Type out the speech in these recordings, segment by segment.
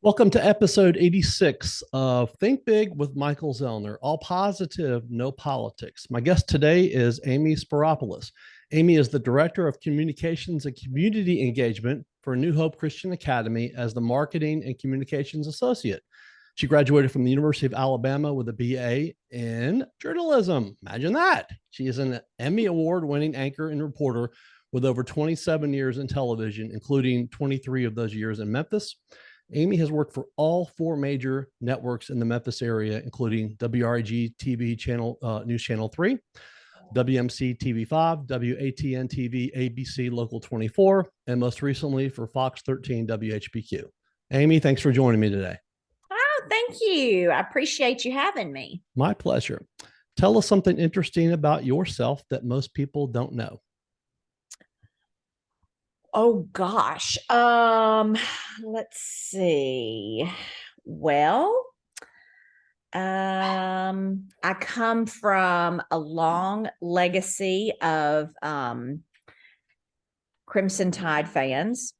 Welcome to episode 86 of Think Big with Michael Zellner. All positive, no politics. My guest today is Amy Speropoulos. Amy is the Director of Communications and Community Engagement for New Hope Christian Academy as the Marketing and Communications Associate. She graduated from the University of Alabama with a BA in journalism. Imagine that. She is an Emmy Award winning anchor and reporter with over 27 years in television, including 23 of those years in Memphis. Amy has worked for all four major networks in the Memphis area, including WREG TV channel, News Channel 3, WMC TV 5, WATN TV, ABC Local 24, and most recently for Fox 13 WHBQ. Amy, thanks for joining me today. Oh, thank you. I appreciate you having me. My pleasure. Tell us something interesting about yourself that most people don't know. Oh gosh. Let's see. Well, I come from a long legacy of Crimson Tide fans.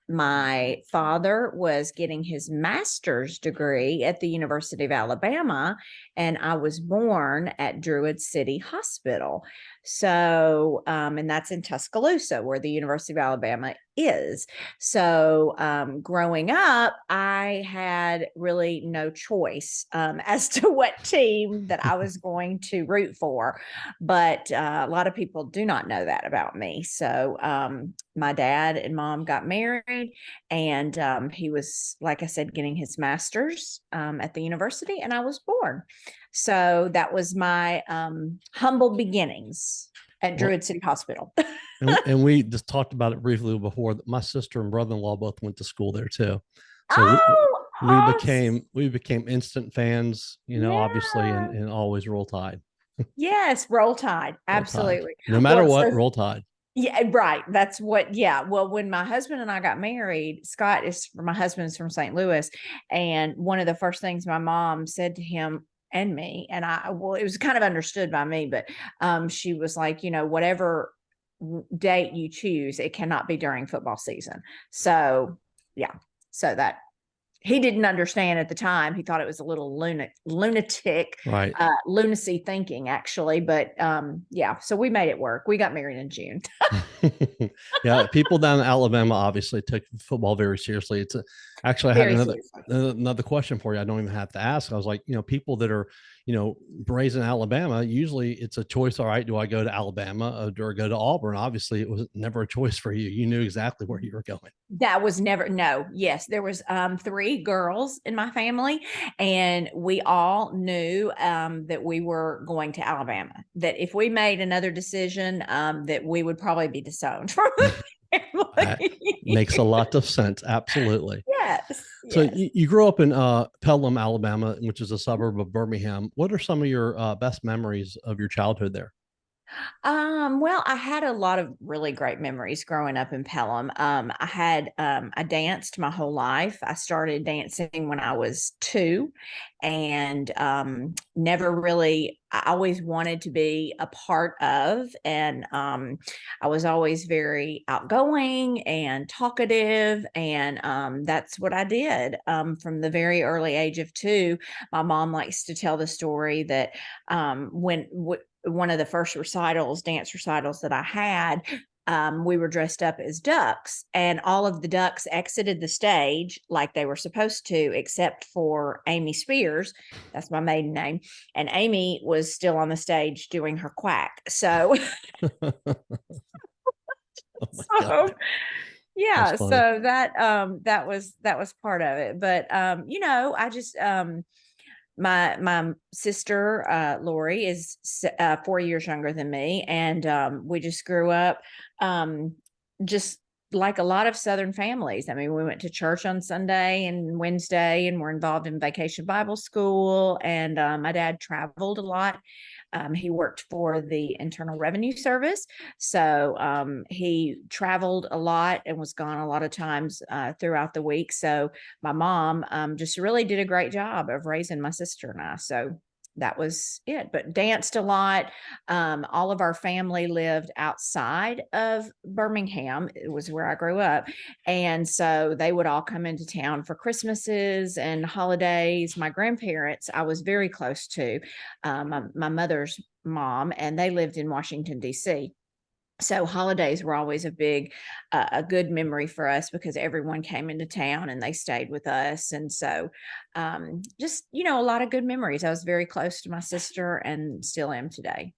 My father was getting his master's degree at the University of Alabama, and I was born at Druid City Hospital. So, and that's in Tuscaloosa, where the University of Alabama is. So, growing up, I had really no choice as to what team that I was going to root for. But a lot of people do not know that about me. So, my dad and mom got married, and he was, like I said, getting his master's at the university, and I was born. So that was my humble beginnings at Druid City Hospital. and we just talked about it briefly before. My sister and brother-in-law both went to school there too. So Oh, we became instant fans, obviously, yeah. and always Roll Tide. Yes, Roll Tide. Roll Tide. Absolutely. No matter what, Roll Tide. Yeah, right. That's what, yeah. Well, when my husband and I got married, my husband's from St. Louis. And one of the first things my mom said to him and me, and well, it was kind of understood by me, but she was like, whatever date you choose, it cannot be during football season. So, yeah. So that he didn't understand at the time. He thought it was a little lunatic, right? Lunacy thinking, actually. But yeah, so we made it work. We got married in June. Yeah, people down in Alabama obviously took football very seriously. Actually, I had another question for you. I don't even have to ask. I was like, people that are, raised in Alabama, usually it's a choice. All right, do I go to Alabama or go to Auburn? Obviously, it was never a choice for you. You knew exactly where you were going. That was never, no. Yes, there was three girls in my family, and we all knew that we were going to Alabama. That if we made another decision, that we would probably be disowned from the family. Makes a lot of sense. Absolutely. Yes. So you grew up in Pelham, Alabama, which is a suburb of Birmingham. What are some of your best memories of your childhood there? Well, I had a lot of really great memories growing up in Pelham. I danced my whole life. I started dancing when I was 2, and never really, I always wanted to be a part of, and I was always very outgoing and talkative, and that's what I did from the very early age of 2. My mom likes to tell the story that one of the first dance recitals that I had, we were dressed up as ducks, and all of the ducks exited the stage like they were supposed to, except for Amy Spears. That's my maiden name. And Amy was still on the stage doing her quack. So, Oh yeah, so that was part of it. But I just my sister Lori is 4 years younger than me, and we just grew up just like a lot of Southern families. I mean, we went to church on Sunday and Wednesday, and we're involved in Vacation Bible School. And my dad traveled a lot. He worked for the Internal Revenue Service. So he traveled a lot and was gone a lot of times throughout the week. So my mom just really did a great job of raising my sister and I. So that was it. But danced a lot. All of our family lived outside of Birmingham. It was where I grew up. And so they would all come into town for Christmases and holidays. My grandparents, I was very close to, my mother's mom, and they lived in Washington, D.C. So holidays were always a good memory for us because everyone came into town and they stayed with us. And so just, a lot of good memories. I was very close to my sister and still am today.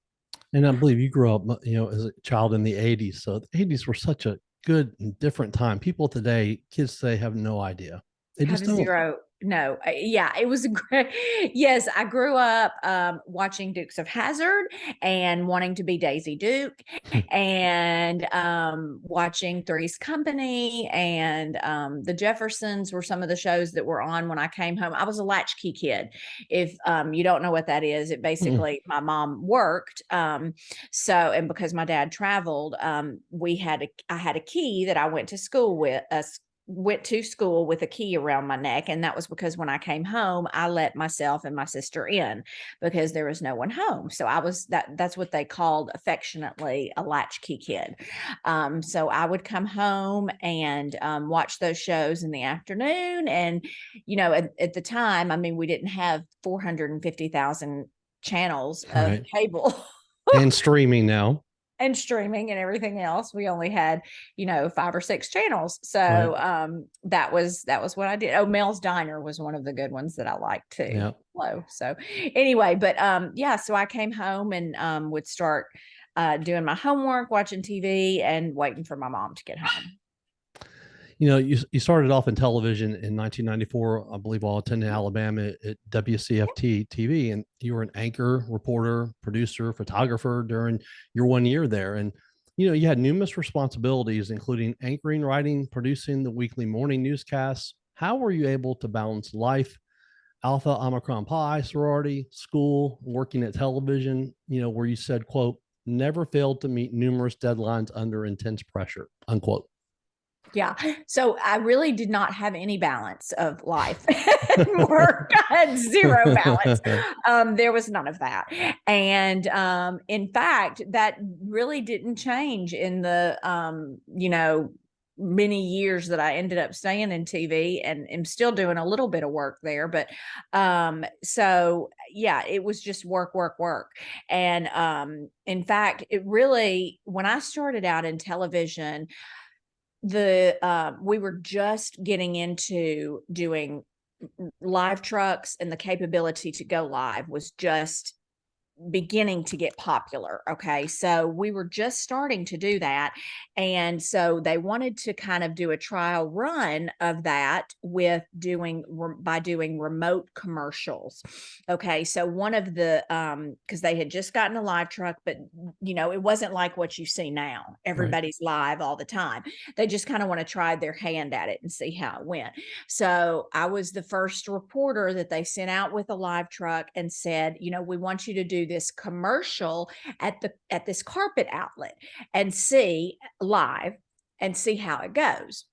And I believe you grew up, as a child in the 80s. So the 80s were such a good and different time. People today, kids say, have no idea. They Have just don't. zero. No, yeah, it was a great. Yes, I grew up watching Dukes of Hazzard and wanting to be Daisy Duke, and watching Three's Company, and the Jeffersons were some of the shows that were on when I came home. I was a latchkey kid. If you don't know what that is, it basically my mom worked, and because my dad traveled, I had a key that I went to school with us. Went to school with a key around my neck. And that was because when I came home, I let myself and my sister in because there was no one home. So I was that's what they called affectionately a latchkey kid. So I would come home and watch those shows in the afternoon. And, at the time, I mean, we didn't have 450,000 channels of Right. cable. And streaming now. And streaming and everything else. We only had, 5 or 6 channels. So Right. that was what I did. Oh, Mel's Diner was one of the good ones that I liked too. Yeah. Low. So anyway, but yeah, so I came home and would start doing my homework, watching TV, and waiting for my mom to get home. You started off in television in 1994, I believe, while attending Alabama at WCFT TV, and you were an anchor, reporter, producer, photographer during your 1 year there. And you had numerous responsibilities, including anchoring, writing, producing the weekly morning newscasts. How were you able to balance life, Alpha Omicron Pi sorority, school, working at television? Where you said, "quote never failed to meet numerous deadlines under intense pressure," unquote. Yeah. So I really did not have any balance of life and work. I had zero balance. There was none of that. And in fact, that really didn't change in the, many years that I ended up staying in TV, and am still doing a little bit of work there. But so yeah, it was just work, work, work. And in fact, it really, when I started out in television, we were just getting into doing live trucks, and the capability to go live was just beginning to get popular. Okay. So we were just starting to do that. And so they wanted to kind of do a trial run of that by doing remote commercials. Okay. So one of the, cause they had just gotten a live truck, but it wasn't like what you see now. Everybody's live all the time. They just kind of want to try their hand at it and see how it went. So I was the first reporter that they sent out with a live truck and said, we want you to do this commercial at this carpet outlet and see live and see how it goes.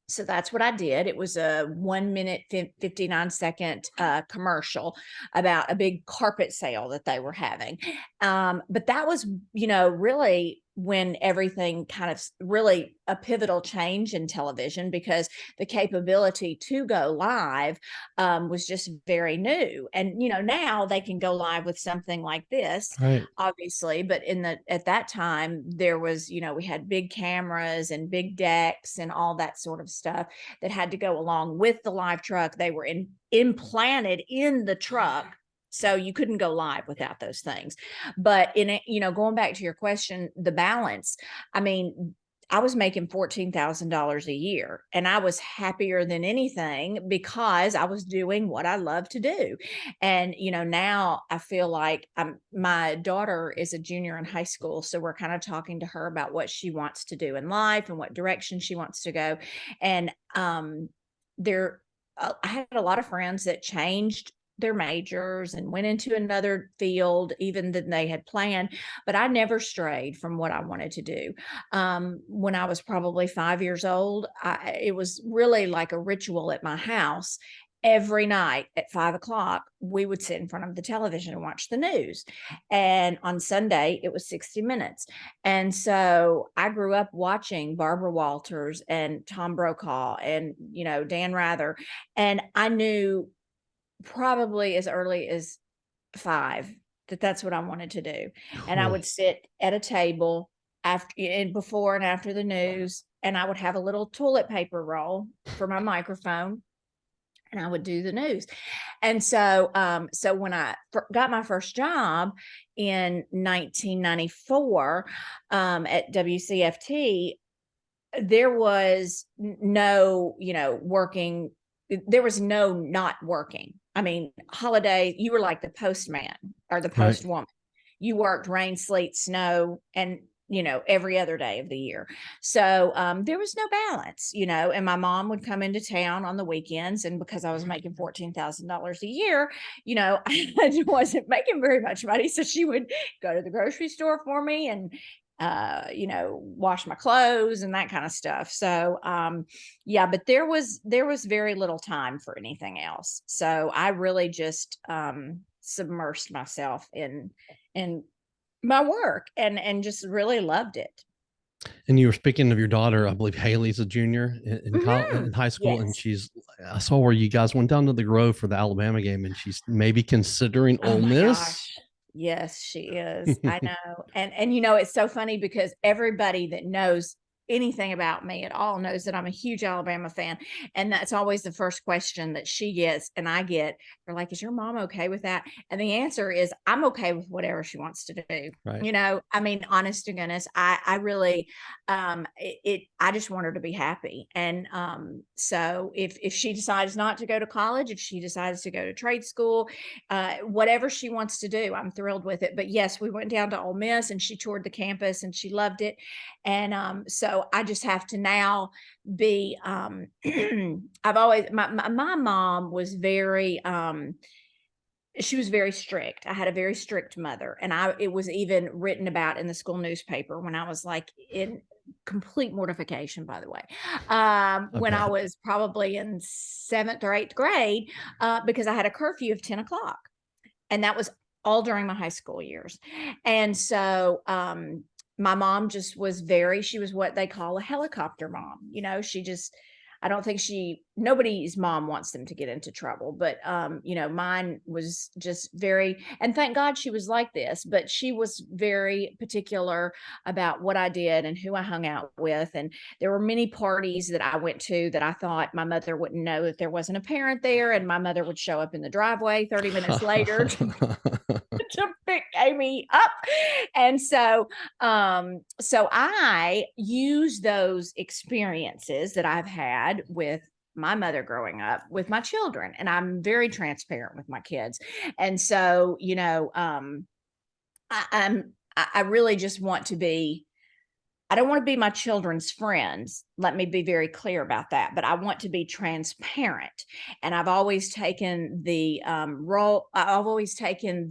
So that's what I did. It was a 1 minute, 59-second commercial about a big carpet sale that they were having. But that was, really when everything kind of really a pivotal change in television, because the capability to go live was just very new. And, now they can go live with something like this, Right. obviously, but at that time there was, we had big cameras and big decks and all that sort of stuff that had to go along with the live truck. They were implanted in the truck, so you couldn't go live without those things. But in it, going back to your question, the balance, I mean, I was making $14,000 a year, and I was happier than anything because I was doing what I love to do. And, now I feel like my daughter is a junior in high school. So we're kind of talking to her about what she wants to do in life and what direction she wants to go. And I had a lot of friends that changed their majors and went into another field even than they had planned, but I never strayed from what I wanted to do. When I was probably 5 years old, it was really like a ritual at my house every night at 5 o'clock, we would sit in front of the television and watch the news. And on Sunday, it was 60 Minutes. And so I grew up watching Barbara Walters and Tom Brokaw and, Dan Rather. And I knew probably as early as 5 that that's what I wanted to do. And I would sit at a table before and after the news, and I would have a little toilet paper roll for my microphone, and I would do the news. And so, so when I got my first job in 1994 at WCFT, there was no, working. There was no not working. I mean, holiday, you were like the postman or the postwoman. You worked rain, sleet, snow, and every other day of the year. So there was no balance, and my mom would come into town on the weekends. And because I was making $14,000 a year, I wasn't making very much money. So she would go to the grocery store for me and, wash my clothes and that kind of stuff. So, yeah, but there was very little time for anything else. So I really just submersed myself in my work and just really loved it. And you were speaking of your daughter. I believe Hailey's a junior in high school. Yes. And I saw where you guys went down to the Grove for the Alabama game, and she's maybe considering Ole Miss. Gosh. Yes, she is. I know. And it's so funny because everybody that knows anything about me at all knows that I'm a huge Alabama fan. And that's always the first question that she gets and I get. They're like, is your mom okay with that? And the answer is, I'm okay with whatever she wants to do. Right. I mean, honest to goodness, I really, I just want her to be happy. And so if she decides not to go to college, if she decides to go to trade school, whatever she wants to do, I'm thrilled with it. But yes, we went down to Ole Miss and she toured the campus and she loved it. And so I just have to now be, I've always, my mom was very, she was very strict. I had a very strict mother, and it was even written about in the school newspaper when I was like in complete mortification, by the way, when I was probably in 7th or 8th grade, because I had a curfew of 10 o'clock, and that was all during my high school years. And so, my mom just was she was what they call a helicopter mom. I don't think nobody's mom wants them to get into trouble, but, mine was just and thank God she was like this, but she was very particular about what I did and who I hung out with. And there were many parties that I went to that I thought my mother wouldn't know that there wasn't a parent there. And my mother would show up in the driveway 30 minutes later to pick Amy up. And so, so I use those experiences that I've had with my mother growing up with my children, and I'm very transparent with my kids. And so, I really just want to be, I don't want to be my children's friends. Let me be very clear about that. But I want to be transparent. And I've always taken the role. I've always taken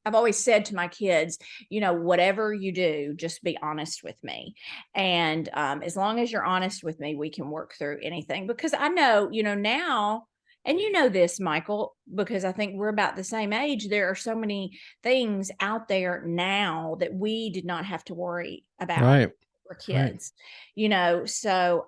I've always said to my kids, whatever you do, just be honest with me. And as long as you're honest with me, we can work through anything. Because I know, now, and this, Michael, because I think we're about the same age, there are so many things out there now that we did not have to worry about. Right. For kids, right. So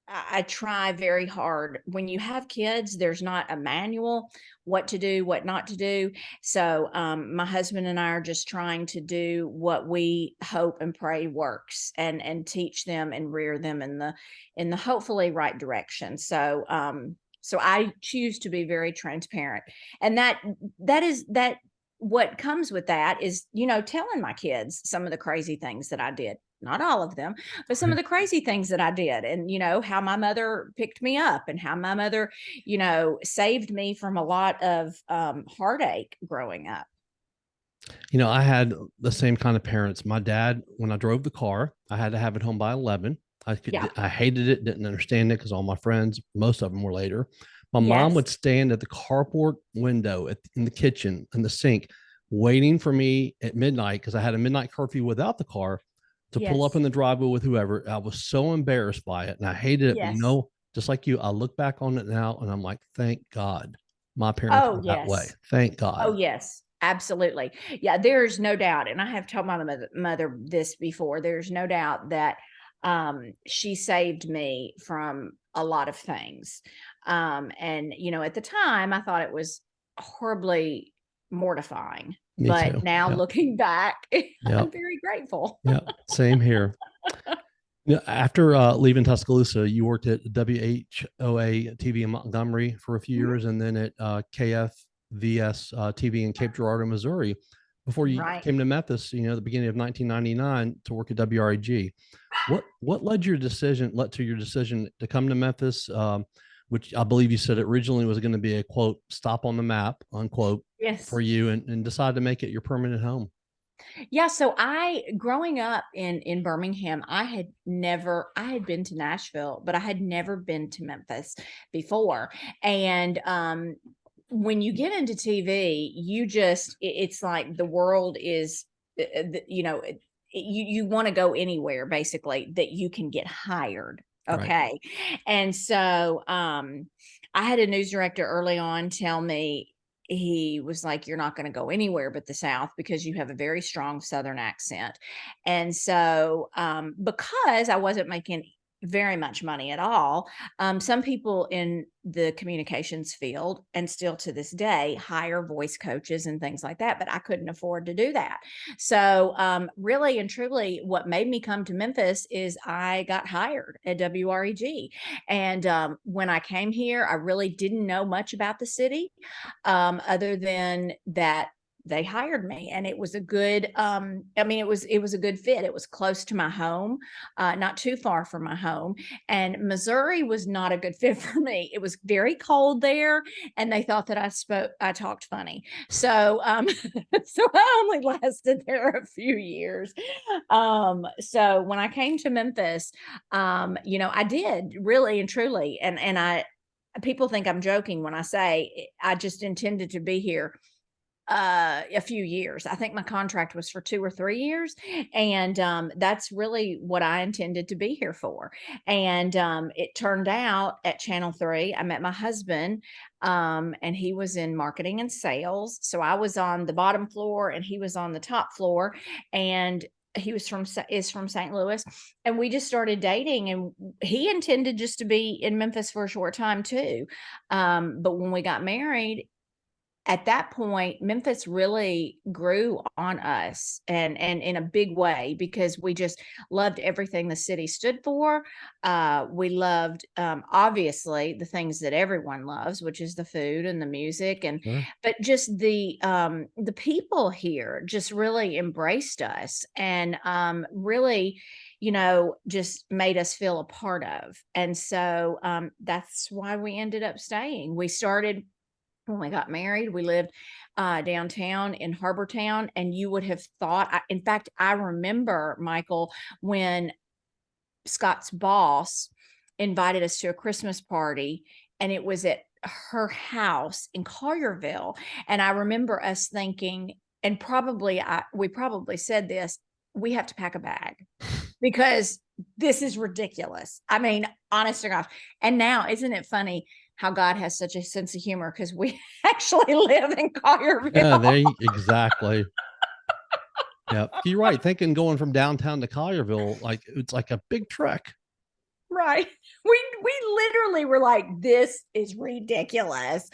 I try very hard. When you have kids, there's not a manual what to do, what not to do. So my husband and I are just trying to do what we hope and pray works, and teach them and rear them in the hopefully right direction. So so I choose to be very transparent, and that what comes with that is, telling my kids some of the crazy things that I did. Not all of them, but some of the crazy things that I did, and, how my mother picked me up, and how my mother, saved me from a lot of heartache growing up. I had the same kind of parents. My dad, when I drove the car, I had to have it home by 11. I hated it, didn't understand it because all my friends, most of them were later. My mom would stand at the carport window in the kitchen in the sink, waiting for me at midnight, because I had a midnight curfew without the car, to pull up in the driveway with whoever. I was so embarrassed by it and I hated it. But Yes. just like you, I look back on it now and I'm like, thank God my parents Oh, were that way. yes. Thank God. Oh, yes, absolutely. Yeah, there's no doubt. And I have told my mother this before. There's no doubt that she saved me from a lot of things. And, at the time, I thought it was horribly mortifying. Me But too. now Yep. looking back, Yep. I'm very grateful. Yep. Same here. Yeah, after leaving Tuscaloosa, you worked at WHOA TV in Montgomery for a few Mhm. years, and then at KFVS TV in Cape Girardeau, Missouri, before you Right. came to Memphis. At the beginning of 1999 to work at WREG. What led to your decision to come to Memphis, which I believe you said originally was going to be a quote stop on the map unquote Yes. for you, and decide to make it your permanent home. Yeah, so growing up in Birmingham, I had been to Nashville, but I had never been to Memphis before. And when you get into TV, it's like the world is you want to go anywhere basically that you can get hired. Right. Okay. And so I had a news director early on tell me, he was like, you're not going to go anywhere but the South because you have a very strong Southern accent. And so, because I wasn't making very much money at all, some people in the communications field, and still to this day, hire voice coaches and things like that, but I couldn't afford to do that. So, really and truly, what made me come to Memphis is I got hired at WREG. And when I came here, I really didn't know much about the city, other than that they hired me, and it was a good it was a good fit. It was close to my home, not too far from my home. And Missouri was not a good fit for me. It was very cold there, and they thought that I talked funny. So so I only lasted there a few years. So when I came to Memphis, I did really and truly, and I people think I'm joking when I say I just intended to be here a few years. I think my contract was for 2 or 3 years, and that's really what I intended to be here for. And it turned out at Channel 3, I met my husband, and he was in marketing and sales. So I was on the bottom floor and he was on the top floor, and he is from St. Louis, and we just started dating, and he intended just to be in Memphis for a short time too. But when we got married, at that point, Memphis really grew on us, and in a big way, because we just loved everything the city stood for. We loved, obviously, the things that everyone loves, which is the food and the music, Sure. but just the people here just really embraced us, and really, just made us feel a part of. And so that's why we ended up staying. We started when we got married. We lived downtown in Harbortown, and you would have thought, in fact, I remember, Michael, when Scott's boss invited us to a Christmas party, and it was at her house in Collierville. And I remember us thinking, and we probably said this, we have to pack a bag because this is ridiculous. I mean, honest to gosh. And now, isn't it funny how God has such a sense of humor, because we actually live in Yeah, Collierville. exactly. Yeah, you're right. Thinking going from downtown to Collierville, like it's like a big trek. Right. We literally were like, this is ridiculous.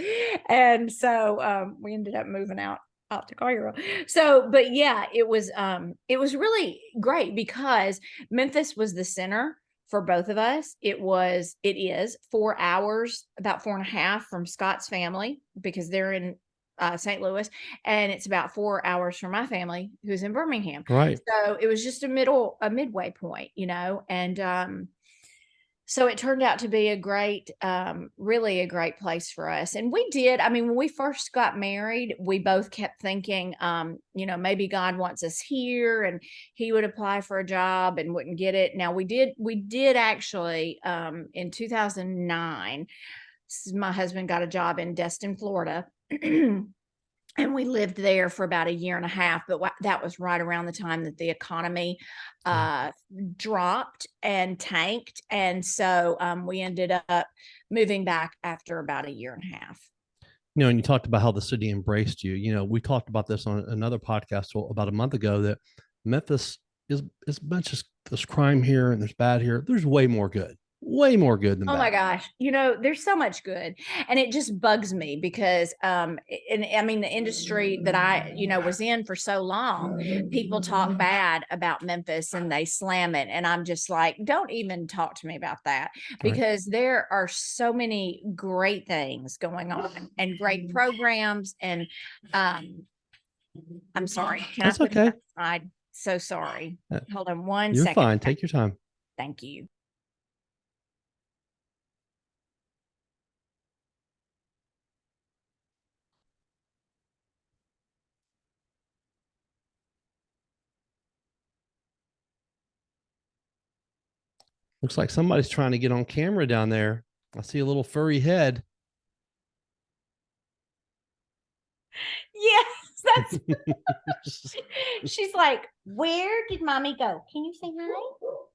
And so we ended up moving out to Collierville. So, but yeah, it was really great because Memphis was the center for both of us. It is 4 hours, about 4.5 from Scott's family, because they're in St. Louis, and it's about 4 hours from my family who's in Birmingham. Right. So it was just a midway point, and so it turned out to be really a great place for us. And I mean, when we first got married, we both kept thinking, maybe God wants us here, and he would apply for a job and wouldn't get it. Now we did actually, in 2009, my husband got a job in Destin, Florida. and we lived there for about a year and a half, but that was right around the time that the economy dropped and tanked. And so we ended up moving back after about a year and a half. And you talked about how the city embraced you. We talked about this on another podcast about a month ago, that Memphis is as much as there's crime here and there's bad here, there's way more good than Oh bad. my gosh. There's so much good. And it just bugs me because and I mean the industry that I, was in for so long, people talk bad about Memphis and they slam it. And I'm just like, don't even talk to me about that, because there are so many great things going on and great programs. And I'm sorry. Can That's I put okay. it aside? So sorry. Hold on one You're second. fine. Take your time. Thank you. Looks like somebody's trying to get on camera down there. I see a little furry head. Yes, that's she's like, where did mommy go? Can you say hi?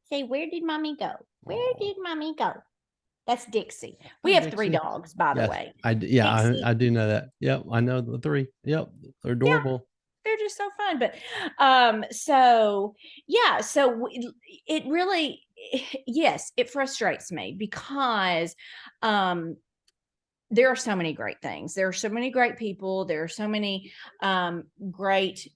Say, where did mommy go? Where did mommy go? That's Dixie. We have 3 dogs, by the way. I do know that. Yep, I know the 3. Yep, they're adorable. They're just so fun. But so yeah, so it really, yes, it frustrates me because there are so many great things. There are so many great people. There are so many great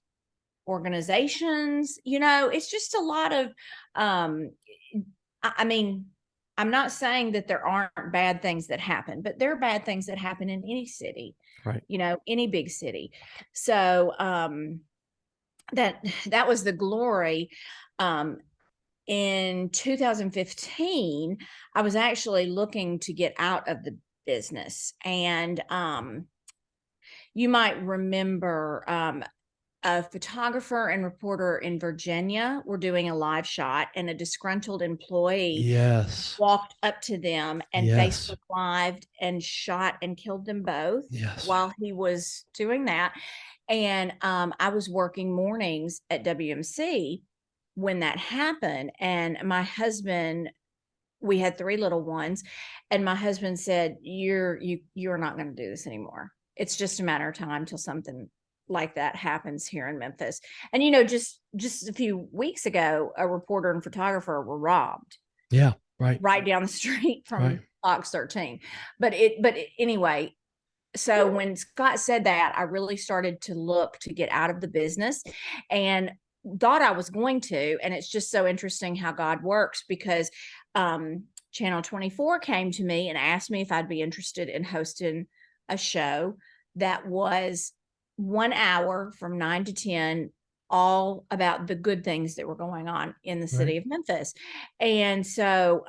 organizations. It's just a lot of I mean, I'm not saying that there aren't bad things that happen, but there are bad things that happen in any city, right? Any big city. So that was the glory. In 2015, I was actually looking to get out of the business, and you might remember a photographer and reporter in Virginia were doing a live shot, and a disgruntled employee walked up to them and Facebook Lived and shot and killed them both while he was doing that. And I was working mornings at WMC when that happened. And my husband, we had 3 little ones, and my husband said, you're not going to do this anymore. It's just a matter of time till something like that happens here in Memphis. And just a few weeks ago, a reporter and photographer were robbed. Yeah, right down the street from Box 13. But anyway, so when Scott said that, I really started to look to get out of the business, and thought I was going to. And it's just so interesting how God works, because Channel 24 came to me and asked me if I'd be interested in hosting a show that was 1 hour from 9 to 10, all about the good things that were going on in the city of Memphis. And so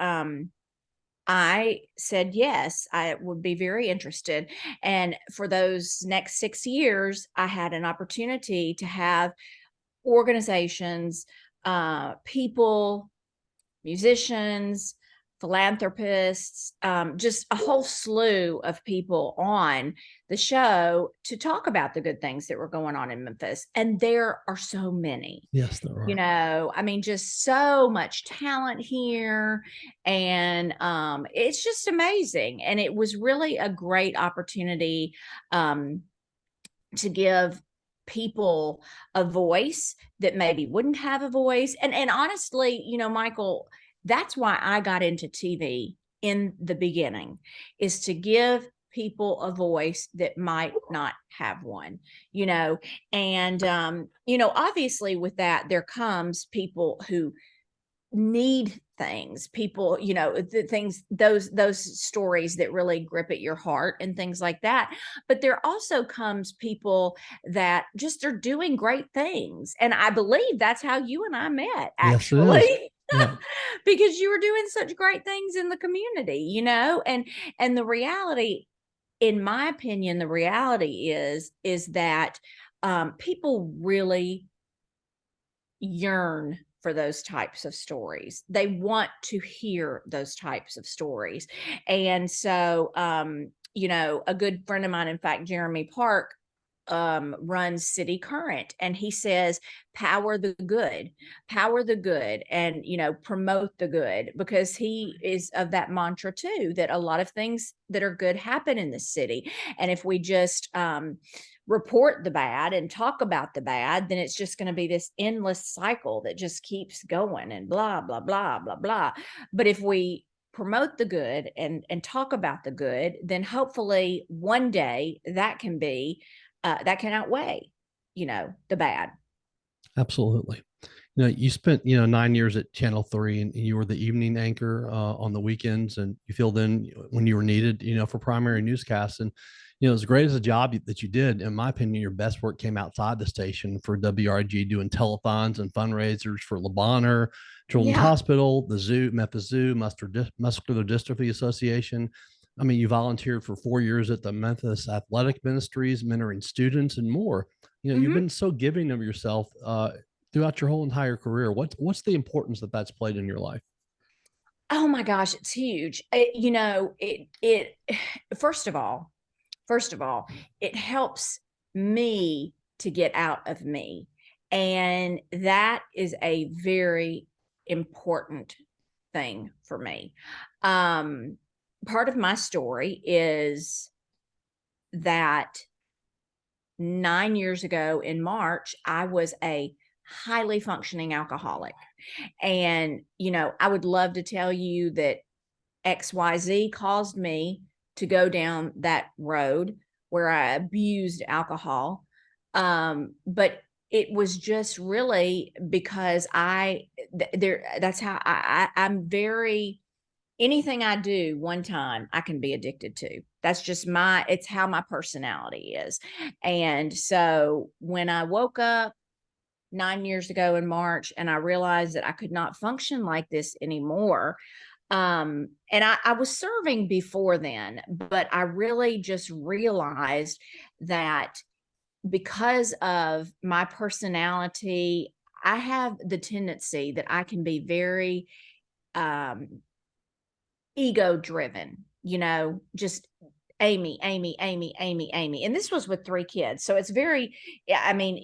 I said, yes, I would be very interested. And for those next 6 years, I had an opportunity to have organizations, people, musicians, philanthropists, just a whole slew of people on the show to talk about the good things that were going on in Memphis. And there are so many. Yes, there are. I mean, just so much talent here. And it's just amazing. And it was really a great opportunity to give people a voice that maybe wouldn't have a voice. And honestly, Michael, that's why I got into TV in the beginning, is to give people a voice that might not have one, and obviously with that there comes people who need things, people, the things, those stories that really grip at your heart and things like that. But there also comes people that just are doing great things. And I believe that's how you and I met, actually. Yes, because you were doing such great things in the community, and the reality, in my opinion, the reality is that people really yearn for those types of stories. They want to hear those types of stories. And so, a good friend of mine, in fact, Jeremy Park, runs City Current, and he says power the good, and promote the good, because he is of that mantra too, that a lot of things that are good happen in the city, and if we just report the bad and talk about the bad, then it's just going to be this endless cycle that just keeps going, and blah blah blah blah blah. But if we promote the good and talk about the good, then hopefully one day that can be that can outweigh the bad. Absolutely. You spent 9 years at Channel 3, and you were the evening anchor on the weekends, and you filled in when you were needed, for primary newscasts. And as great as a job that you did, in my opinion, your best work came outside the station for WRG, doing telethons and fundraisers for Le Bonheur Children's Yeah. Hospital, the Zoo, Memphis Zoo, Muscular Dystrophy Association. I mean, you volunteered for 4 years at the Memphis Athletic Ministries, mentoring students and more. You've been so giving of yourself throughout your whole entire career. What's the importance that that's played in your life? Oh my gosh, it's huge. It first of all, it helps me to get out of me. And that is a very important thing for me. Part of my story is that 9 years ago in March, I was a highly functioning alcoholic. And, I would love to tell you that XYZ caused me to go down that road where I abused alcohol. But it was just really because that's how I'm very, anything I do one time, I can be addicted to. That's just it's how my personality is. And so when I woke up 9 years ago in March and I realized that I could not function like this anymore, and I was serving before then, but I really just realized that because of my personality, I have the tendency that I can be very ego driven, just Amy, Amy, Amy, Amy, Amy. And this was with 3 kids. So it's very, I mean,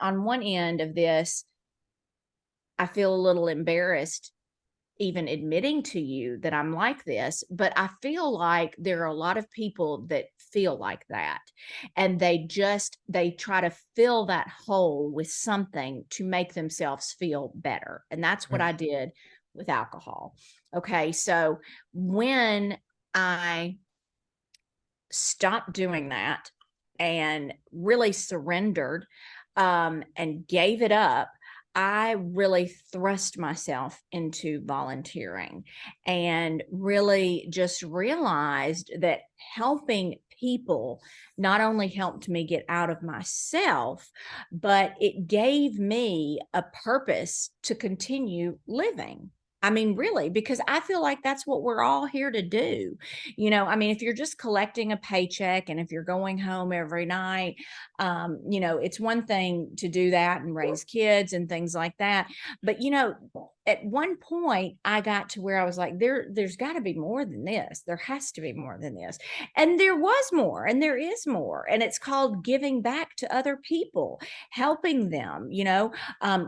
on one end of this, I feel a little embarrassed even admitting to you that I'm like this, but I feel like there are a lot of people that feel like that. And they try to fill that hole with something to make themselves feel better. And that's what Right. I did with alcohol. Okay. So when I stopped doing that and really surrendered, and gave it up, I really thrust myself into volunteering and really just realized that helping people not only helped me get out of myself, but it gave me a purpose to continue living. I mean, really, because I feel like that's what we're all here to do. I mean, if you're just collecting a paycheck and if you're going home every night, it's one thing to do that and raise kids and things like that. But, at one point I got to where I was like, there's got to be more than this. There has to be more than this. And there was more, and there is more. And it's called giving back to other people, helping them,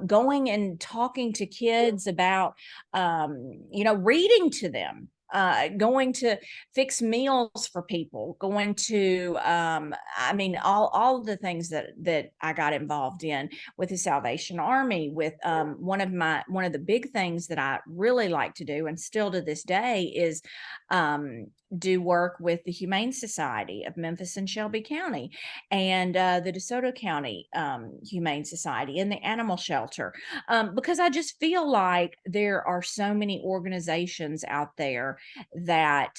going and talking to kids about, reading to them, going to fix meals for people, going to I mean, all of the things that I got involved in with the Salvation Army, with one of the big things that I really like to do and still to this day is do work with the Humane Society of Memphis and Shelby County, and the DeSoto County Humane Society, and the animal shelter, because I just feel like there are so many organizations out there that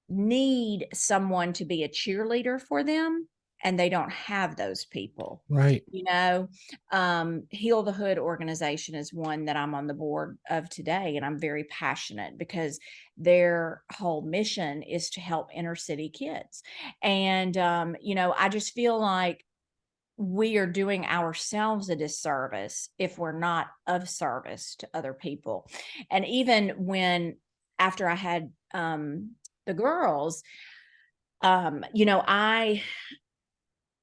need someone to be a cheerleader for them, and they don't have those people. Right. Heal the Hood organization is one that I'm on the board of today, and I'm very passionate because their whole mission is to help inner city kids. And I just feel like we are doing ourselves a disservice if we're not of service to other people. And even when, after I had the girls, I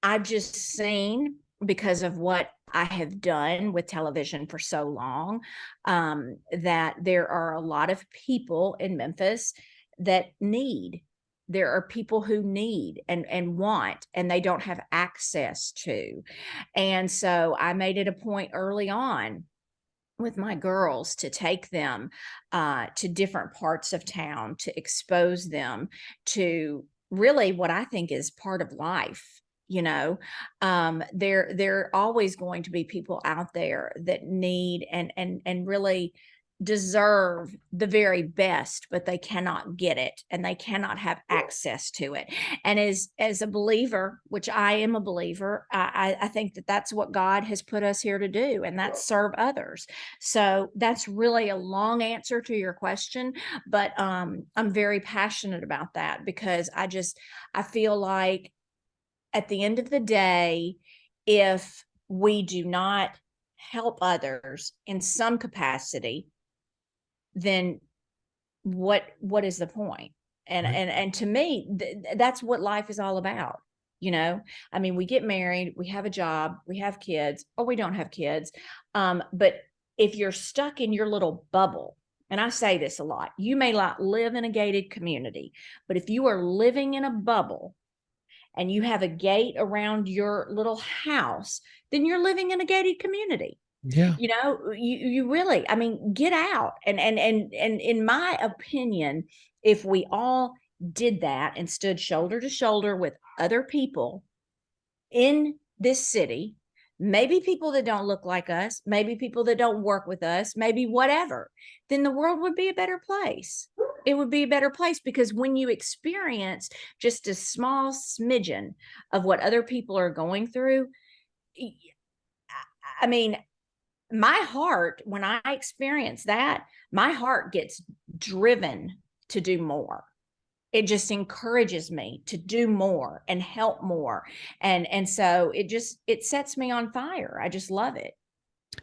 I've just seen, because of what I have done with television for so long, that there are a lot of people in Memphis that need. There are people who need and want, and they don't have access to. And so I made it a point early on with my girls to take them to different parts of town, to expose them to really what I think is part of life. There are always going to be people out there that need and really deserve the very best, but they cannot get it and they cannot have access to it. And as a believer, which I am a believer, I think that that's what God has put us here to do, and that's serve others. So that's really a long answer to your question, but I'm very passionate about that, because I feel like at the end of the day, if we do not help others in some capacity, then what is the point? And Right. and to me, that's what life is all about. I mean, we get married, we have a job, we have kids, or we don't have kids. But if you're stuck in your little bubble, and I say this a lot, you may not live in a gated community, but if you are living in a bubble and you have a gate around your little house, then you're living in a gated community. Yeah. You really, I mean, get out. And in my opinion, if we all did that and stood shoulder to shoulder with other people in this city, maybe people that don't look like us, maybe people that don't work with us, maybe whatever, then the world would be a better place. It would be a better place, because when you experience just a small smidgen of what other people are going through, I mean, my heart, when I experience that, my heart gets driven to do more. It just encourages me to do more and help more. And so it sets me on fire. I just love it.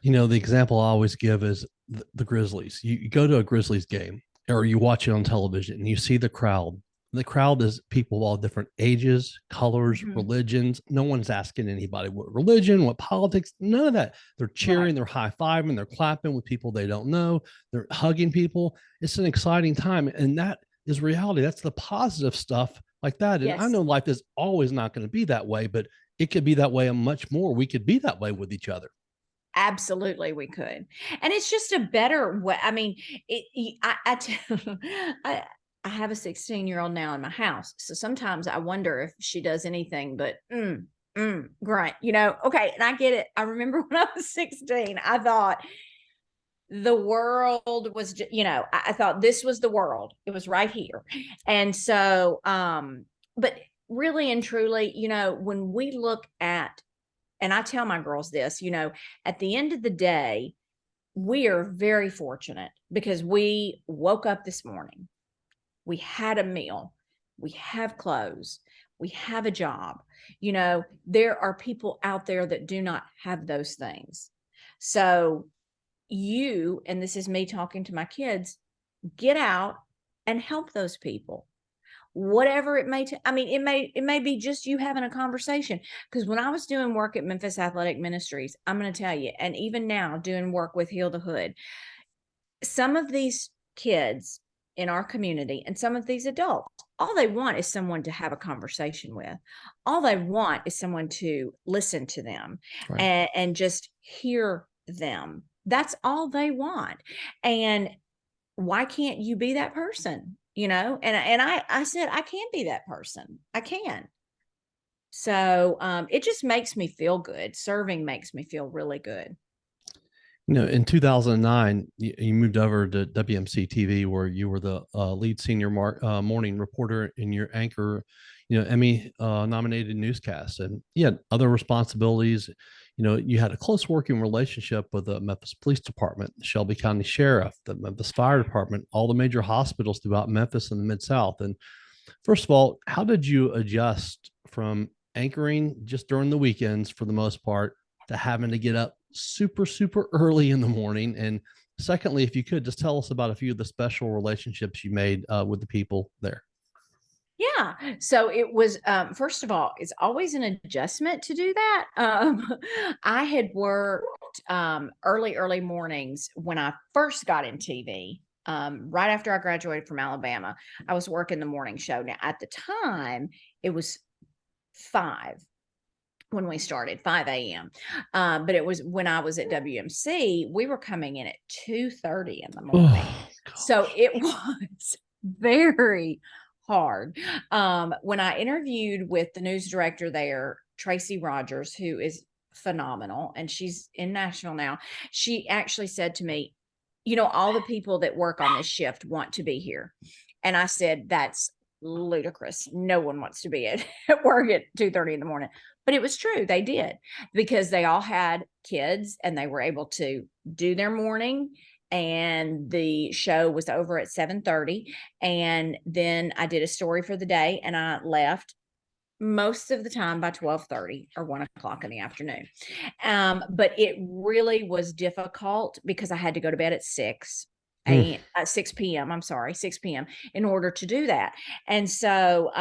The example I always give is the Grizzlies. You go to a Grizzlies game or you watch it on television and you see the crowd. The crowd is people of all different ages, colors, Mhm. religions. No one's asking anybody what religion, what politics, none of that. They're Right. cheering, they're high fiving, they're clapping with people they don't know, they're hugging people. It's an exciting time. And that is reality. That's the positive stuff like that. And I Yes. know life is always not going to be that way, but it could be that way and much more. We could be that way with each other. Absolutely, we could. And it's just a better way. I mean, I I have a 16-year-old now in my house. So sometimes I wonder if she does anything but grunt, Okay. And I get it. I remember when I was 16, I thought the world was, I thought this was the world. It was right here. And so, but really and truly, when we look at, and I tell my girls this, at the end of the day, we are very fortunate because we woke up this morning, we had a meal, we have clothes, we have a job. There are people out there that do not have those things. So, and this is me talking to my kids, get out and help those people, whatever it may I mean, it may be just you having a conversation. Because when I was doing work at Memphis Athletic Ministries, I'm going to tell you, and even now doing work with Heal the Hood, some of these kids in our community and some of these adults, all they want is someone to have a conversation with. All they want is someone to listen to them Right. and just hear them. That's all they want. And why can't you be that person? And I said, I can be that person. I can. So it just makes me feel good. Serving makes me feel really good. In 2009, you moved over to WMC TV, where you were the lead senior morning reporter in your anchor, Emmy nominated newscast, and you had other responsibilities. You had a close working relationship with the Memphis Police Department, the Shelby County Sheriff, the Memphis Fire Department, all the major hospitals throughout Memphis and the Mid South. And first of all, how did you adjust from anchoring just during the weekends for the most part to having to get up super, super early in the morning? And secondly, if you could just tell us about a few of the special relationships you made with the people there. Yeah. So it was, first of all, it's always an adjustment to do that. I had worked early mornings when I first got in TV. Right after I graduated from Alabama, I was working the morning show. Now, at the time, it was 5 when we started, 5 a.m. But it was when I was at WMC, we were coming in at 2:30 in the morning. So it was very hard. When I interviewed with the news director there, Tracy Rogers, who is phenomenal, and she's in Nashville now, she actually said to me, all the people that work on this shift want to be here. And I said, that's ludicrous. No one wants to be at work at 2:30 in the morning. But it was true. They did, because they all had kids and they were able to do their morning, and the show was over at 7:30. And then I did a story for the day and I left most of the time by 12:30 or 1 o'clock in the afternoon. But it really was difficult because I had to go to bed at 6 p.m. I'm sorry, 6 p.m. in order to do that. And so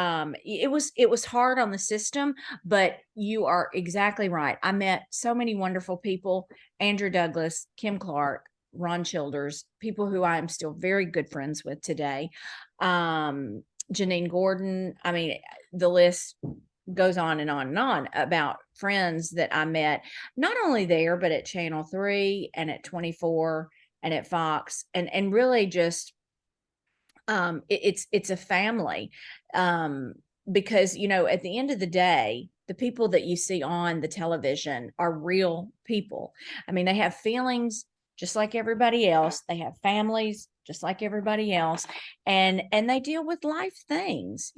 it was hard on the system, but you are exactly right. I met so many wonderful people: Andrew Douglas, Kim Clark, Ron Childers, people who I am still very good friends with today. Janine Gordon. I mean, the list goes on and on and on about friends that I met, not only there, but at Channel 3 and at 24 and at Fox, and really just it's a family, because at the end of the day, the people that you see on the television are real people. I mean, they have feelings just like everybody else. They have families just like everybody else, and they deal with life things.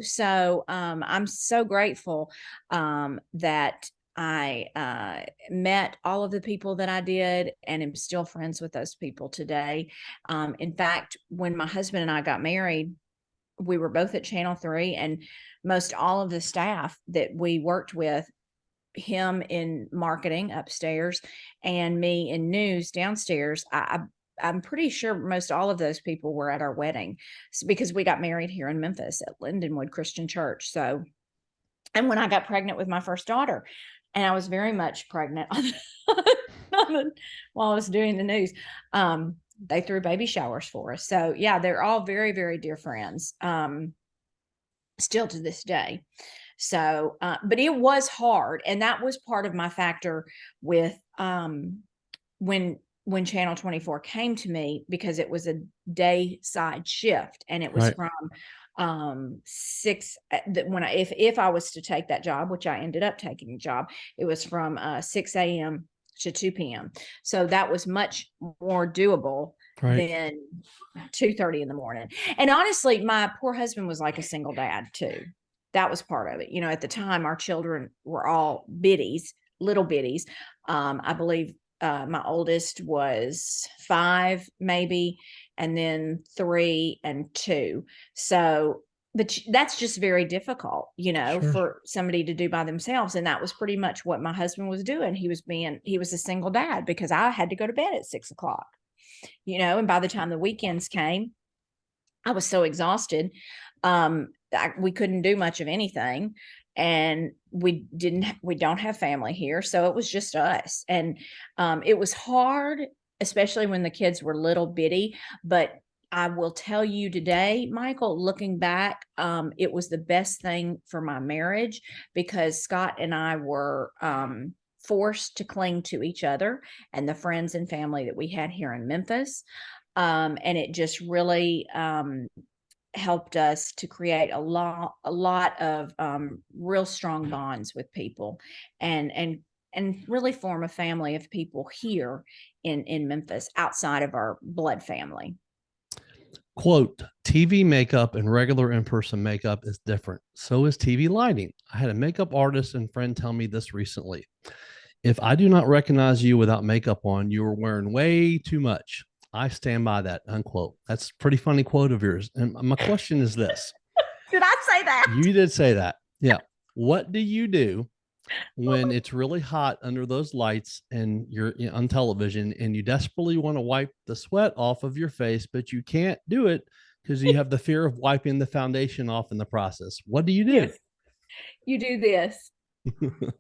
So I'm so grateful that I met all of the people that I did, and am still friends with those people today. In fact, when my husband and I got married, we were both at Channel 3, and most all of the staff that we worked with, him in marketing upstairs and me in news downstairs, I'm pretty sure most all of those people were at our wedding, because we got married here in Memphis at Lindenwood Christian Church. So, and when I got pregnant with my first daughter, and I was very much pregnant while I was doing the news, they threw baby showers for us. So yeah, they're all very, very dear friends, still to this day. So, but it was hard. And that was part of my factor with, when Channel 24 came to me, because it was a day side shift, and it was Right. from 6 that when if I was to take that job, which I ended up taking the job, it was from 6 a.m. to 2 p.m. So that was much more doable Right. than 2:30 in the morning. And honestly, my poor husband was like a single dad too. That was part of it. At the time, our children were all biddies, little biddies. I believe my oldest was 5, maybe, and then 3 and 2. So, but that's just very difficult, Sure. for somebody to do by themselves. And that was pretty much what my husband was doing. He was a single dad, because I had to go to bed at 6 o'clock, and by the time the weekends came, I was so exhausted. We couldn't do much of anything, and we don't have family here. So it was just us. And it was hard, especially when the kids were little bitty. But I will tell you today, Michael, looking back, it was the best thing for my marriage, because Scott and I were forced to cling to each other and the friends and family that we had here in Memphis. And it just really helped us to create a lot of real strong bonds with people, and really form a family of people here in Memphis, outside of our blood family. Quote, TV makeup and regular in-person makeup is different. So is TV lighting. I had a makeup artist and friend tell me this recently. If I do not recognize you without makeup on, you are wearing way too much. I stand by that, unquote. That's a pretty funny quote of yours. And my question is this. Did I say that? You did say that. Yeah. What do you do when it's really hot under those lights and you're on television, and you desperately want to wipe the sweat off of your face, but you can't do it because you have the fear of wiping the foundation off in the process. What do you do? Yes, you do this. The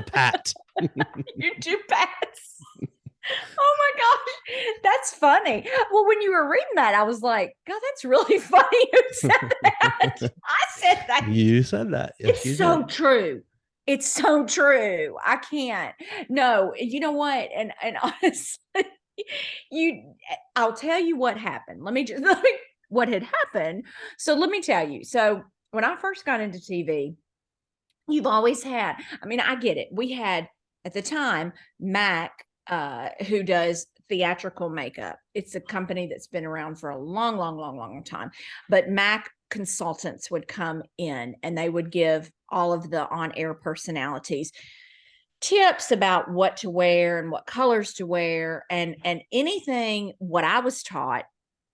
pat. You do pats. Oh my gosh, that's funny. Well, when you were reading that, I was like, God, that's really funny. Who said that? I said that. You said that. Yes, It's so true. It's so true. I can't. No, you know what? And honestly, I'll tell you what happened. Let me what had happened. So let me tell you. So when I first got into TV, you've always had, I mean, I get it. We had at the time Mac, who does theatrical makeup. It's a company that's been around for a long, long, long, long time. But Mac consultants would come in and they would give all of the on-air personalities tips about what to wear and what colors to wear and anything what I was taught.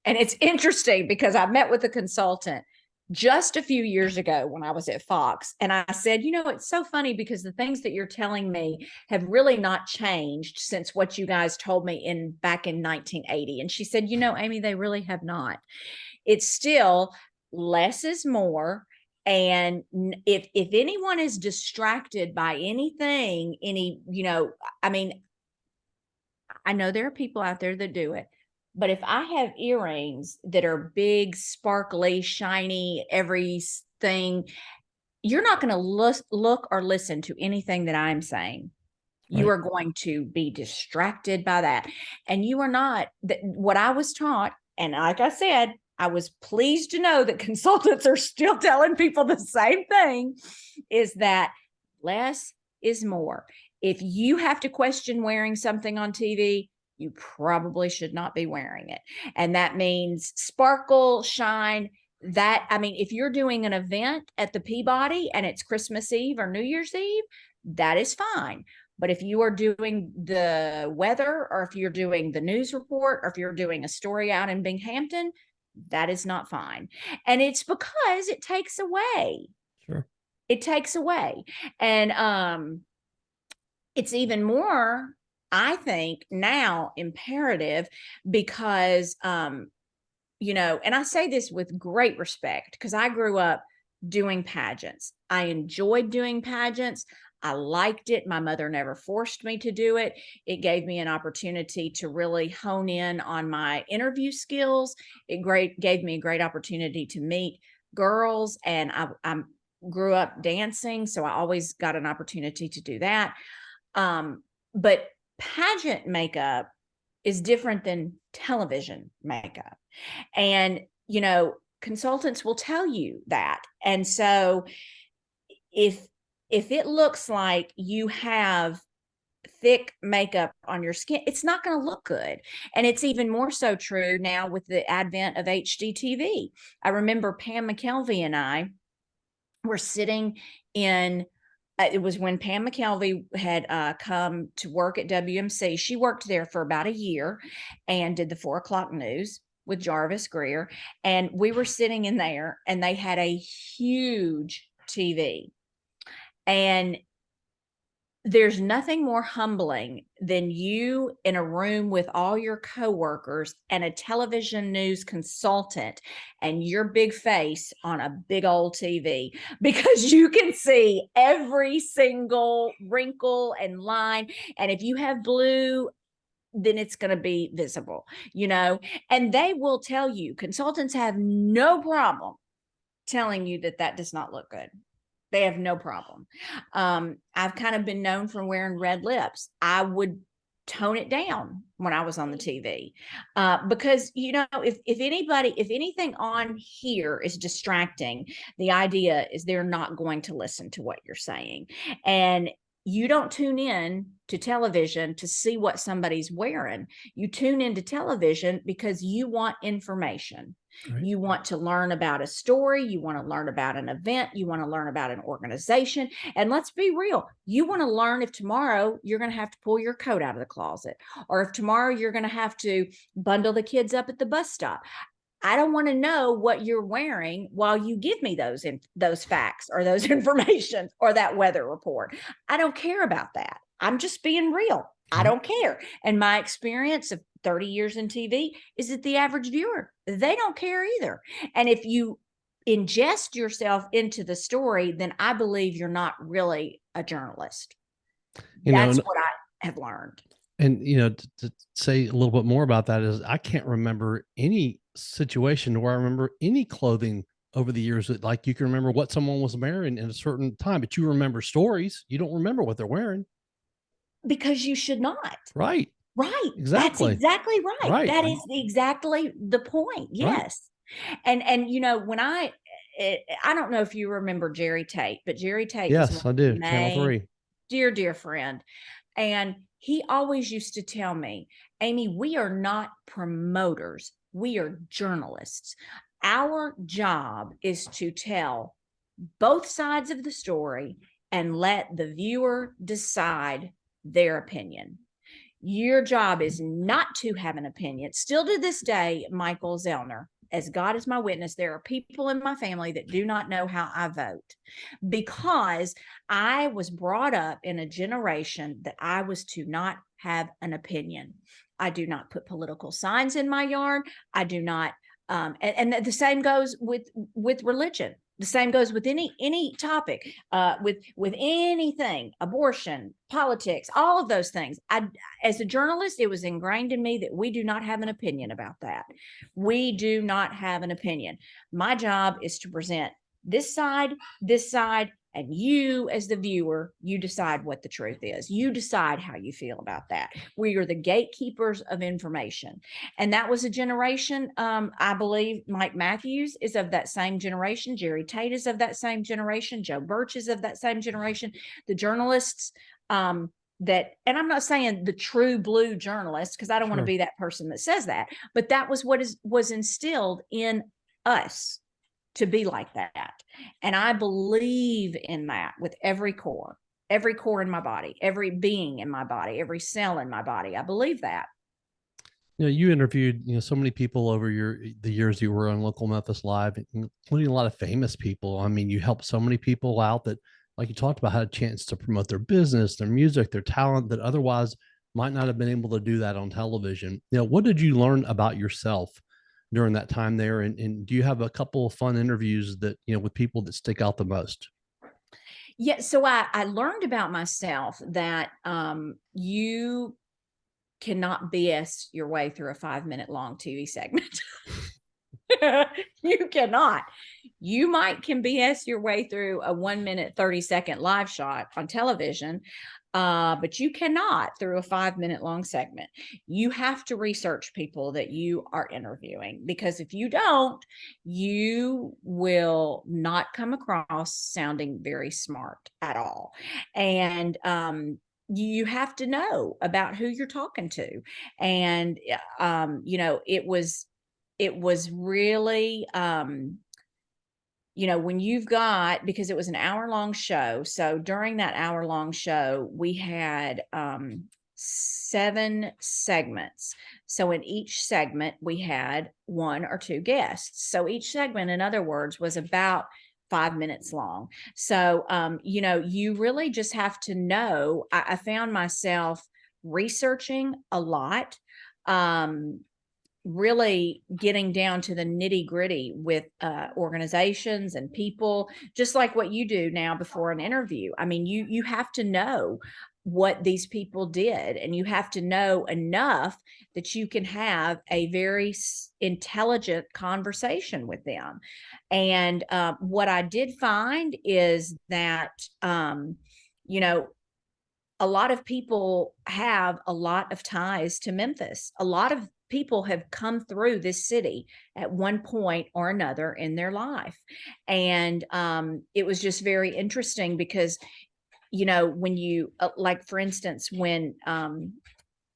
And it's interesting because I met with a consultant just a few years ago when I was at Fox. And I said, you know, it's so funny because the things that you're telling me have really not changed since what you guys told me back in 1980. And she said, you know, Amy, they really have not. It's still less is more. And if anyone is distracted by anything, I mean, I know there are people out there that do it. But if I have earrings that are big, sparkly, shiny, everything, you're not going to look or listen to anything that I'm saying. You are going to be distracted by that. And you are not, what I was taught, and like I said, I was pleased to know that consultants are still telling people the same thing, is that less is more. If you have to question wearing something on TV, you probably should not be wearing it. And that means sparkle, shine. That, I mean, if you're doing an event at the Peabody and it's Christmas Eve or New Year's Eve, that is fine. But if you are doing the weather, or if you're doing the news report, or if you're doing a story out in Binghamton, that is not fine. And it's because it takes away. Sure. It takes away. And it's even more, I think, now imperative because, you know, and I say this with great respect because I grew up doing pageants. I enjoyed doing pageants. I liked it. My mother never forced me to do it. It gave me an opportunity to really hone in on my interview skills. It gave me a great opportunity to meet girls, and I grew up dancing, so I always got an opportunity to do that. But pageant makeup is different than television makeup. And, you know, consultants will tell you that. And so if it looks like you have thick makeup on your skin, it's not going to look good. And it's even more so true now with the advent of HDTV. I remember Pam McKelvey and I were sitting in it was when Pam McKelvey had come to work at WMC. She worked there for about a year and did the 4 o'clock news with Jarvis Greer. And we were sitting in there and they had a huge TV. And there's nothing more humbling than you in a room with all your coworkers and a television news consultant and your big face on a big old TV, because you can see every single wrinkle and line. And if you have blue, then it's going to be visible, you know, and they will tell you, consultants have no problem telling you that that does not look good. They have no problem. I've kind of been known for wearing red lips. I would tone it down when I was on the TV because, you know, if anything on here is distracting, the idea is they're not going to listen to what you're saying. And you don't tune in to television to see what somebody's wearing. You tune into television because you want information. Right. You want to learn about a story. You want to learn about an event. You want to learn about an organization. And let's be real. You want to learn if tomorrow you're going to have to pull your coat out of the closet, or if tomorrow you're going to have to bundle the kids up at the bus stop. I don't want to know what you're wearing while you give me those facts or those information or that weather report. I don't care about that. I'm just being real. I don't care. And my experience of 30 years in TV is that the average viewer, they don't care either. And if you ingest yourself into the story, then I believe you're not really a journalist. That's what I have learned. And, to say a little bit more about that is I can't remember any situation where I remember any clothing over the years that, like, you can remember what someone was wearing in a certain time, but you remember stories. You don't remember what they're wearing. Because you should not. Right. Right. That's Exactly. exactly right. Right. That is exactly the point. Right. Yes. And when I don't know if you remember Jerry Tate, but Jerry Tate was Yes, one I of the do. Channel main 3. dear friend. And he always used to tell me, Amy, we are not promoters. We are journalists. Our job is to tell both sides of the story and let the viewer decide their opinion. Your job is not to have an opinion. Still to this day, Michael Zellner, as God is my witness, there are people in my family that do not know how I vote because I was brought up in a generation that I was to not have an opinion. I do not put political signs in my yard. I do not, and the same goes with religion. The same goes with any topic, with anything, abortion, politics, all of those things. As a journalist, it was ingrained in me that we do not have an opinion about that. We do not have an opinion. My job is to present this side, and you as the viewer, you decide what the truth is. You decide how you feel about that. We are the gatekeepers of information. And that was a generation, I believe Mike Matthews is of that same generation. Jerry Tate is of that same generation. Joe Birch is of that same generation. The journalists, and I'm not saying the true blue journalists, because I don't want to be that person that says that, but that was what was instilled in us to be like that. And I believe in that with every core in my body, every being in my body, every cell in my body. I believe that. You interviewed, so many people over the years you were on Local Memphis Live, including a lot of famous people. I mean, you helped so many people out that, like you talked about, had a chance to promote their business, their music, their talent that otherwise might not have been able to do that on television. What did you learn about yourself during that time there? And do you have a couple of fun interviews that, with people that stick out the most? Yeah. So I learned about myself that you cannot BS your way through a 5-minute long TV segment. You cannot. You can BS your way through a 1-minute, 30-second live shot on television, but you cannot through a 5-minute long segment. You have to research people that you are interviewing, because if you don't, you will not come across sounding very smart at all. And you have to know about who you're talking to. And it was really when you've got, because it was an hour-long show, so during that hour-long show we had 7 segments. So in each segment we had 1 or 2 guests, so each segment, in other words, was about 5 minutes long. So you really just have to know. I found myself researching a lot, really getting down to the nitty-gritty with organizations and people, just like what you do now before an interview. I mean, you have to know what these people did, and you have to know enough that you can have a very intelligent conversation with them. And what I did find is that a lot of people have a lot of ties to Memphis. A lot of people have come through this city at one point or another in their life. And it was just very interesting because, when you, like, for instance, when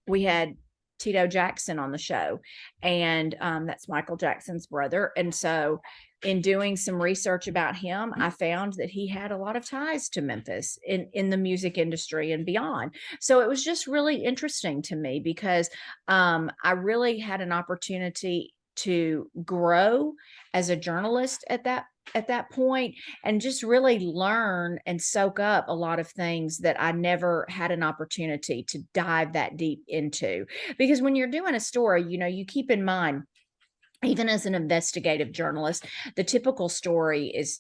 we had Tito Jackson on the show, and that's Michael Jackson's brother. And so in doing some research about him, I found that he had a lot of ties to Memphis in the music industry and beyond. So it was just really interesting to me because I really had an opportunity to grow as a journalist at that at that point and just really learn and soak up a lot of things that I never had an opportunity to dive that deep into. Because when you're doing a story, you keep in mind, even as an investigative journalist, the typical story is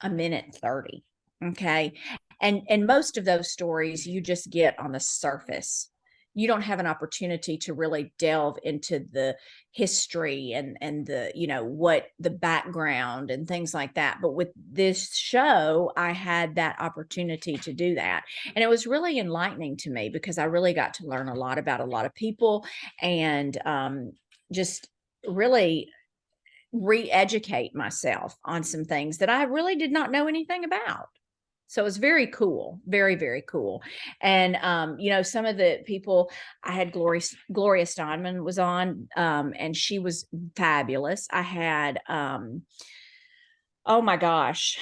a minute 30. Okay. And most of those stories you just get on the surface. You don't have an opportunity to really delve into the history and the, what the background and things like that. But with this show, I had that opportunity to do that. And it was really enlightening to me because I really got to learn a lot about a lot of people and just really re-educate myself on some things that I really did not know anything about. So it was very cool, very, very cool. And, some of the people I had, Gloria Steinman was on, and she was fabulous. I had, oh my gosh,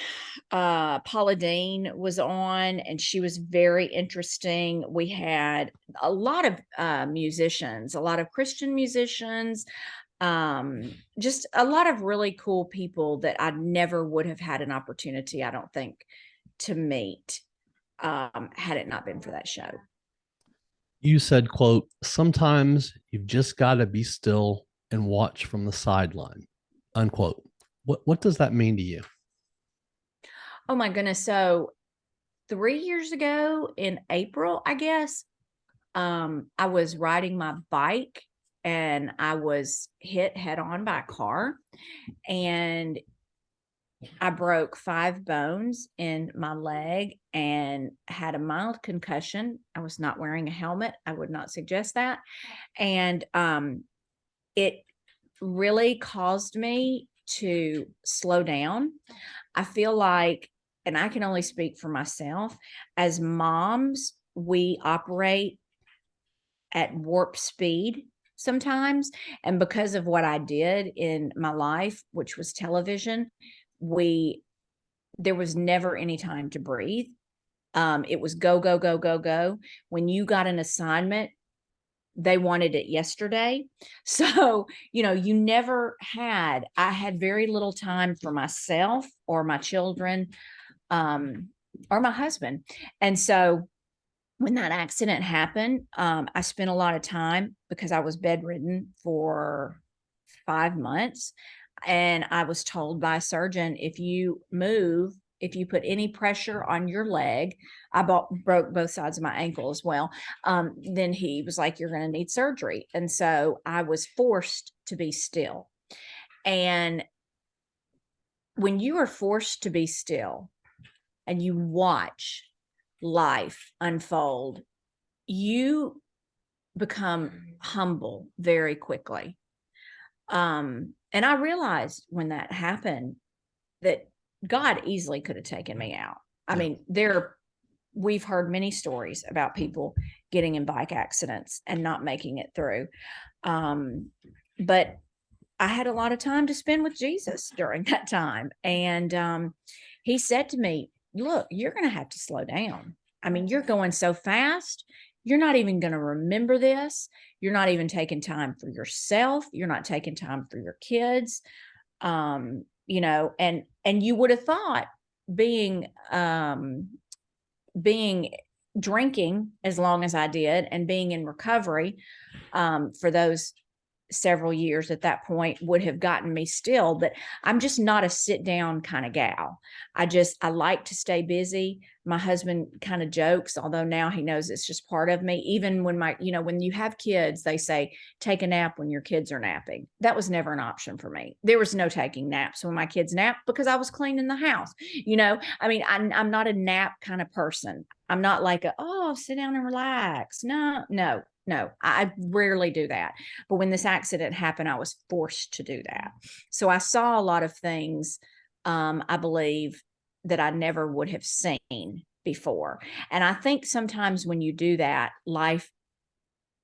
Paula Dean was on, and she was very interesting. We had a lot of musicians, a lot of Christian musicians, just a lot of really cool people that I never would have had an opportunity, I don't think, to meet had it not been for that show. You said, quote, sometimes you've just got to be still and watch from the sideline, unquote. What does that mean to you? Oh my goodness. So 3 years ago in April, I guess, I was riding my bike and I was hit head on by a car, and I broke 5 bones in my leg and had a mild concussion. I was not wearing a helmet. I would not suggest that. And it really caused me to slow down. I feel like, and I can only speak for myself, as moms, we operate at warp speed sometimes. And because of what I did in my life, which was television, there was never any time to breathe. It was go, go, go, go, go. When you got an assignment, they wanted it yesterday. So, I had very little time for myself or my children, or my husband. And so when that accident happened, I spent a lot of time because I was bedridden for 5 months. And I was told by a surgeon, if you put any pressure on your leg, I broke both sides of my ankle as well. Then he was like, you're going to need surgery. And so I was forced to be still. And when you are forced to be still and you watch life unfold, you become humble very quickly. And I realized when that happened that God easily could have taken me out. I mean, we've heard many stories about people getting in bike accidents and not making it through. But I had a lot of time to spend with Jesus during that time. And he said to me, look, you're going to have to slow down. I mean, you're going so fast. You're not even going to remember this. You're not even taking time for yourself. You're not taking time for your kids. And you would have thought being drinking as long as I did and being in recovery for those several years at that point would have gotten me still, but I'm just not a sit down kind of gal. I like to stay busy. My husband kind of jokes, although now he knows it's just part of me. Even when when you have kids, they say, take a nap when your kids are napping. That was never an option for me. There was no taking naps when my kids napped because I was cleaning the house. I mean, I'm not a nap kind of person. I'm not like sit down and relax. No, I rarely do that. But when this accident happened, I was forced to do that. So I saw a lot of things, I believe, that I never would have seen before. And I think sometimes when you do that, life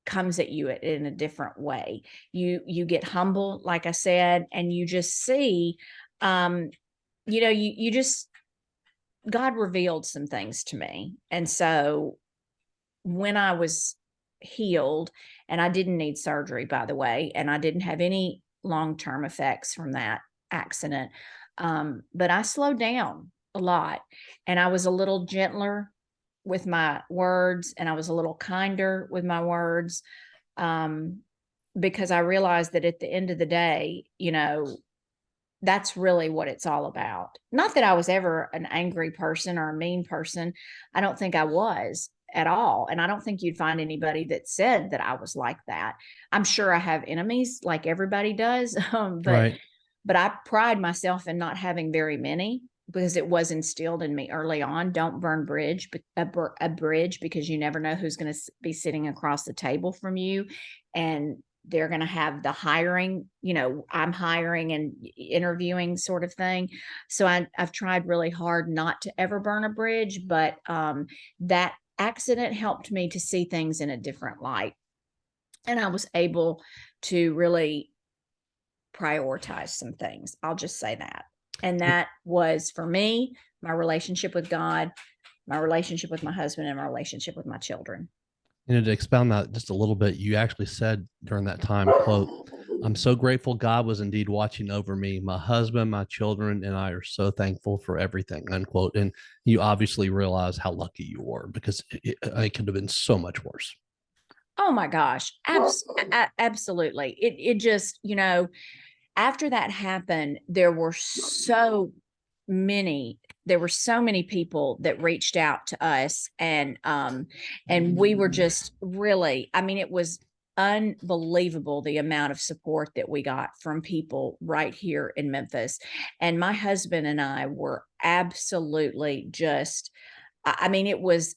comes at you in a different way. You get humble, like I said, and you just see, you just, God revealed some things to me. And so when I was healed, and I didn't need surgery, by the way, and I didn't have any long-term effects from that accident, But I slowed down a lot, and I was a little gentler with my words, and I was a little kinder with my words. Because I realized that at the end of the day, that's really what it's all about. Not that I was ever an angry person or a mean person. I don't think I was at all. And I don't think you'd find anybody that said that I was like that. I'm sure I have enemies like everybody does. Right. But I pride myself in not having very many, because it was instilled in me early on. Don't burn a bridge, because you never know who's going to be sitting across the table from you. And they're going to have the hiring, I'm hiring and interviewing sort of thing. So I've tried really hard not to ever burn a bridge, but that accident helped me to see things in a different light. And I was able to really prioritize some things. I'll just say that. And that was, for me, my relationship with God, my relationship with my husband, and my relationship with my children. To expound that just a little bit, you actually said during that time, quote, "I'm so grateful God was indeed watching over me. My husband, my children, and I are so thankful for everything," unquote. And you obviously realize how lucky you were, because it could have been so much worse. Oh my gosh. Absolutely. It just, after that happened, there were so many people that reached out to us, and we were just really, it was unbelievable the amount of support that we got from people right here in Memphis. And my husband and I were absolutely just, it was,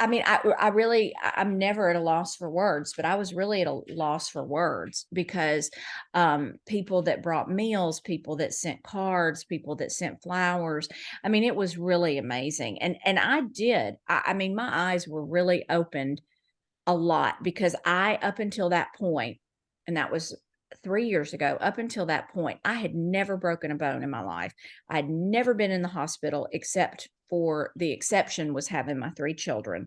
I'm never at a loss for words, but I was really at a loss for words, because people that brought meals, people that sent cards, people that sent flowers. It was really amazing. And my eyes were really opened a lot, because up until that point, and that was 3 years ago, up until that point, I had never broken a bone in my life. I'd never been in the hospital, except for the exception was having my 3 children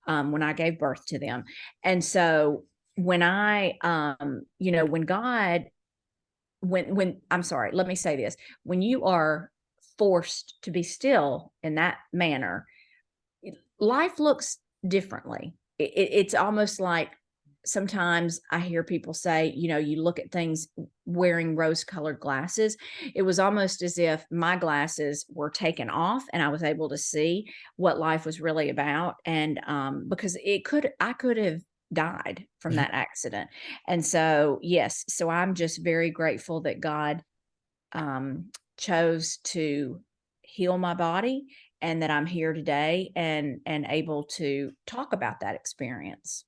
when I gave birth to them. And so when I'm sorry, let me say this. When you are forced to be still in that manner, life looks differently. It's almost like, sometimes I hear people say, you look at things wearing rose-colored glasses. It was almost as if my glasses were taken off, and I was able to see what life was really about. And because I could have died from that accident. And so, yes, so I'm just very grateful that God chose to heal my body, and that I'm here today and able to talk about that experience.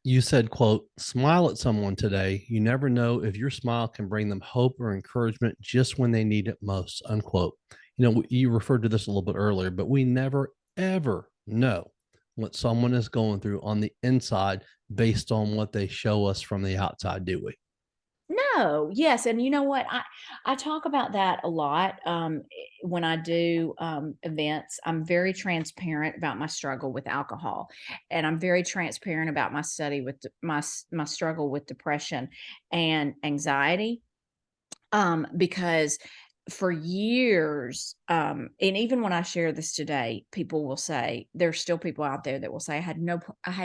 You said, quote, "Smile at someone today. You never know if your smile can bring them hope or encouragement just when they need it most," unquote. You referred to this a little bit earlier, but we never, ever know what someone is going through on the inside based on what they show us from the outside, do we? No, yes, and you know what? I talk about that a lot when I do events. I'm very transparent about my struggle with alcohol, and I'm very transparent about my study with my struggle with depression and anxiety. Because for years, and even when I share this today, people will say, there's still people out there that will say, I had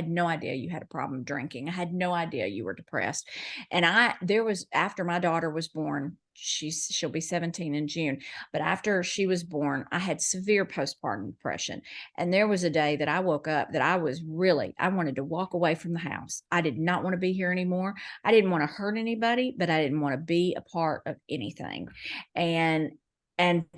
no idea you had a problem drinking. I had no idea you were depressed. And after my daughter was born, she'll be 17 in June, but after she was born, I had severe postpartum depression. And there was a day that I woke up that I wanted to walk away from the house. I did not want to be here anymore. I didn't want to hurt anybody, but I didn't want to be a part of anything. And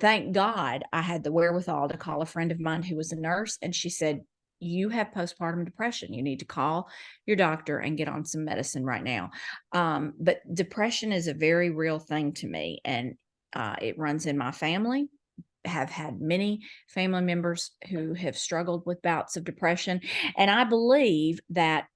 thank God I had the wherewithal to call a friend of mine who was a nurse, and she said, "You have postpartum depression. You need to call your doctor and get on some medicine right now." But depression is a very real thing to me, and it runs in my family. Have had many family members who have struggled with bouts of depression. And I believe that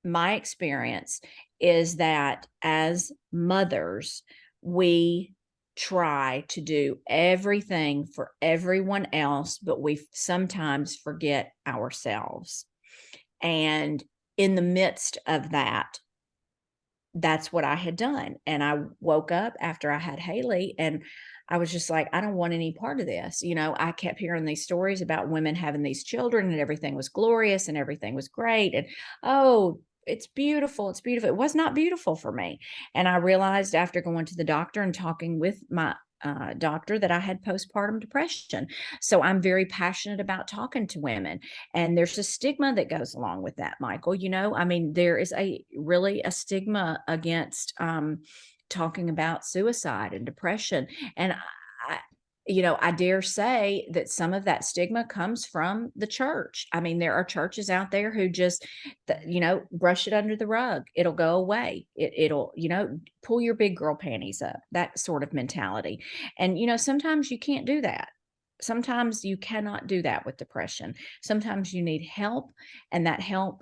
my experience is that as mothers, we try to do everything for everyone else, but we sometimes forget ourselves. And in the midst of that, that's what I had done. And I woke up after I had Hailey, and I was just like, I don't want any part of this. I kept hearing these stories about women having these children and everything was glorious and everything was great. And oh, it's beautiful. It's beautiful. It was not beautiful for me. And I realized after going to the doctor and talking with my doctor that I had postpartum depression. So I'm very passionate about talking to women. And there's a stigma that goes along with that, Michael. I mean, there is really a stigma against talking about suicide and depression. And I dare say that some of that stigma comes from the church. I mean, there are churches out there who just, brush it under the rug. It'll go away. It'll, pull your big girl panties up, that sort of mentality. And, sometimes you can't do that. Sometimes you cannot do that with depression. Sometimes you need help, and that help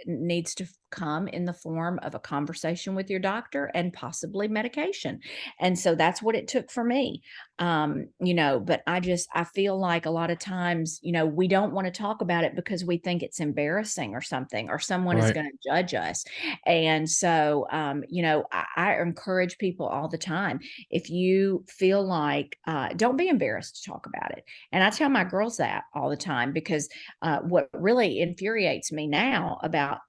needs to come in the form of a conversation with your doctor and possibly medication. And so that's what it took for me. But I feel like a lot of times, we don't want to talk about it because we think it's embarrassing or something, or someone is Right. going to judge us. And so, I encourage people all the time, if you feel like, don't be embarrassed to talk about it. And I tell my girls that all the time, because what really infuriates me now about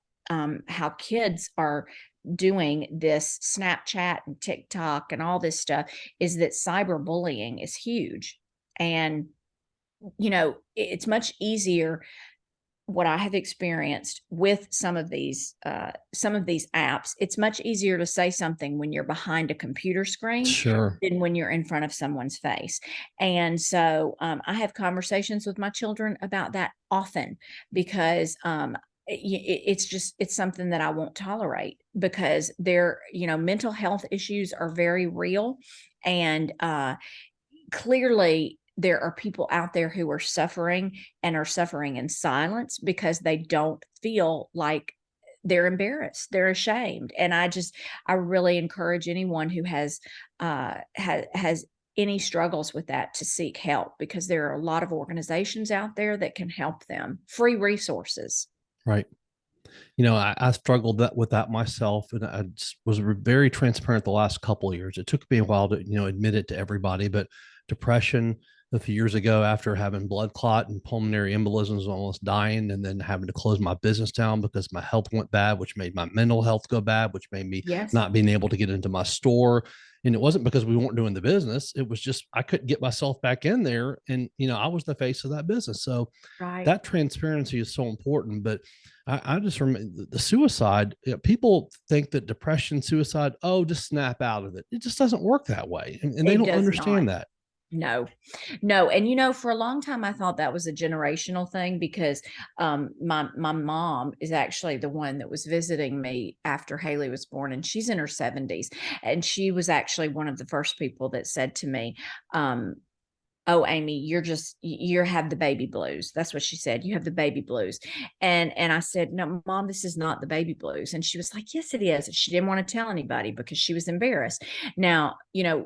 how kids are doing this Snapchat and TikTok and all this stuff is that cyberbullying is huge. And, it's much easier, what I have experienced with some of these apps. It's much easier to say something when you're behind a computer screen Sure. than when you're in front of someone's face. And so I have conversations with my children about that often, because it's something that I won't tolerate, because their mental health issues are very real. And clearly there are people out there who are suffering, and are suffering in silence because they don't feel like, they're embarrassed, they're ashamed. And I really encourage anyone who has any struggles with that to seek help, because there are a lot of organizations out there that can help them. Free resources. Right. I struggled with that myself, and I just was very transparent the last couple of years. It took me a while to, admit it to everybody, but depression a few years ago, after having blood clot and pulmonary embolisms, almost dying, and then having to close my business down because my health went bad, which made my mental health go bad, which made me Yes. not being able to get into my store. And it wasn't because we weren't doing the business. It was just, I couldn't get myself back in there. And, I was the face of that business. So Right. that transparency is so important. But I just remember the suicide. People think that depression, suicide, oh, just snap out of it. It just doesn't work that way. And they It don't does not. understand that. No, no. And for a long time, I thought that was a generational thing, because my mom is actually the one that was visiting me after Hailey was born, and she's in her 70s. And she was actually one of the first people that said to me, "Oh, Amy, you have the baby blues." That's what she said. "You have the baby blues." And I said, "No, Mom, this is not the baby blues." And she was like, "Yes, it is." She didn't want to tell anybody because she was embarrassed. Now,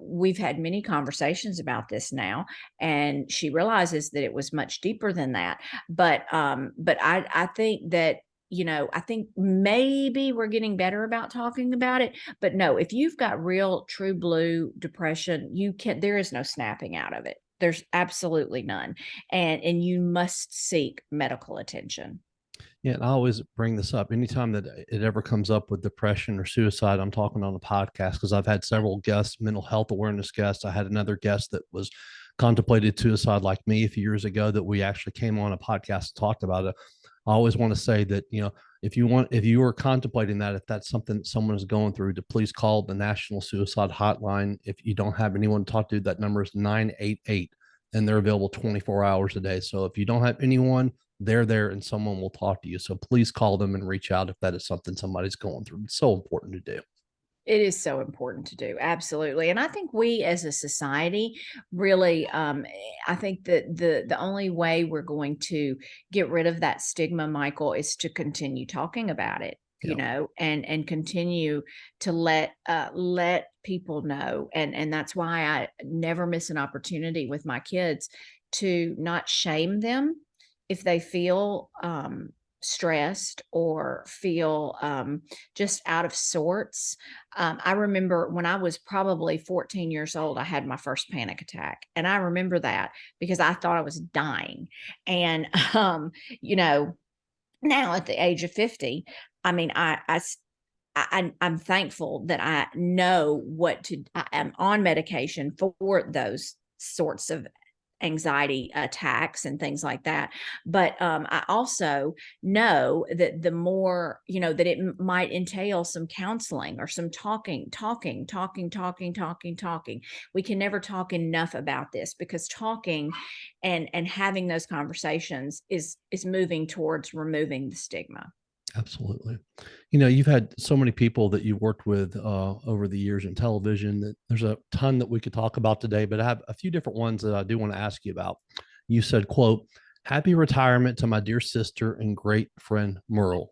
we've had many conversations about this now, and she realizes that it was much deeper than that. But I think that, I think maybe we're getting better about talking about it. But no, if you've got real true blue depression, there is no snapping out of it. There's absolutely none. And you must seek medical attention. Yeah, and I always bring this up anytime that it ever comes up with depression or suicide. I'm talking on the podcast because I've had several guests, mental health awareness guests. I had another guest that was contemplated suicide like me a few years ago that we actually came on a podcast and talked about it. I always want to say that, if you are contemplating that, if that's something that someone is going through, to please call the National Suicide Hotline. If you don't have anyone to talk to, that number is 988, and they're available 24 hours a day. So if you don't have anyone, they're there and someone will talk to you. So please call them and reach out if that is something somebody's going through. It's so important to do. It is so important to do. Absolutely. And I think we as a society really, I think that the only way we're going to get rid of that stigma, Michael, is to continue talking about it, Yeah. and continue to let people know. And that's why I never miss an opportunity with my kids to not shame them if they feel stressed or feel just out of sorts. I remember when I was probably 14 years old, I had my first panic attack. And I remember that because I thought I was dying. And, you know, now at the age of 50, I mean, I'm thankful that I know I am on medication for those sorts of anxiety attacks and things like that. But I also know that the more, that it might entail some counseling or some talking. We can never talk enough about this, because talking and having those conversations is moving towards removing the stigma. Absolutely. You've had so many people that you've worked with over the years in television that there's a ton that we could talk about today, but I have a few different ones that I do want to ask you about. You said, quote, "Happy retirement to my dear sister and great friend Mearl."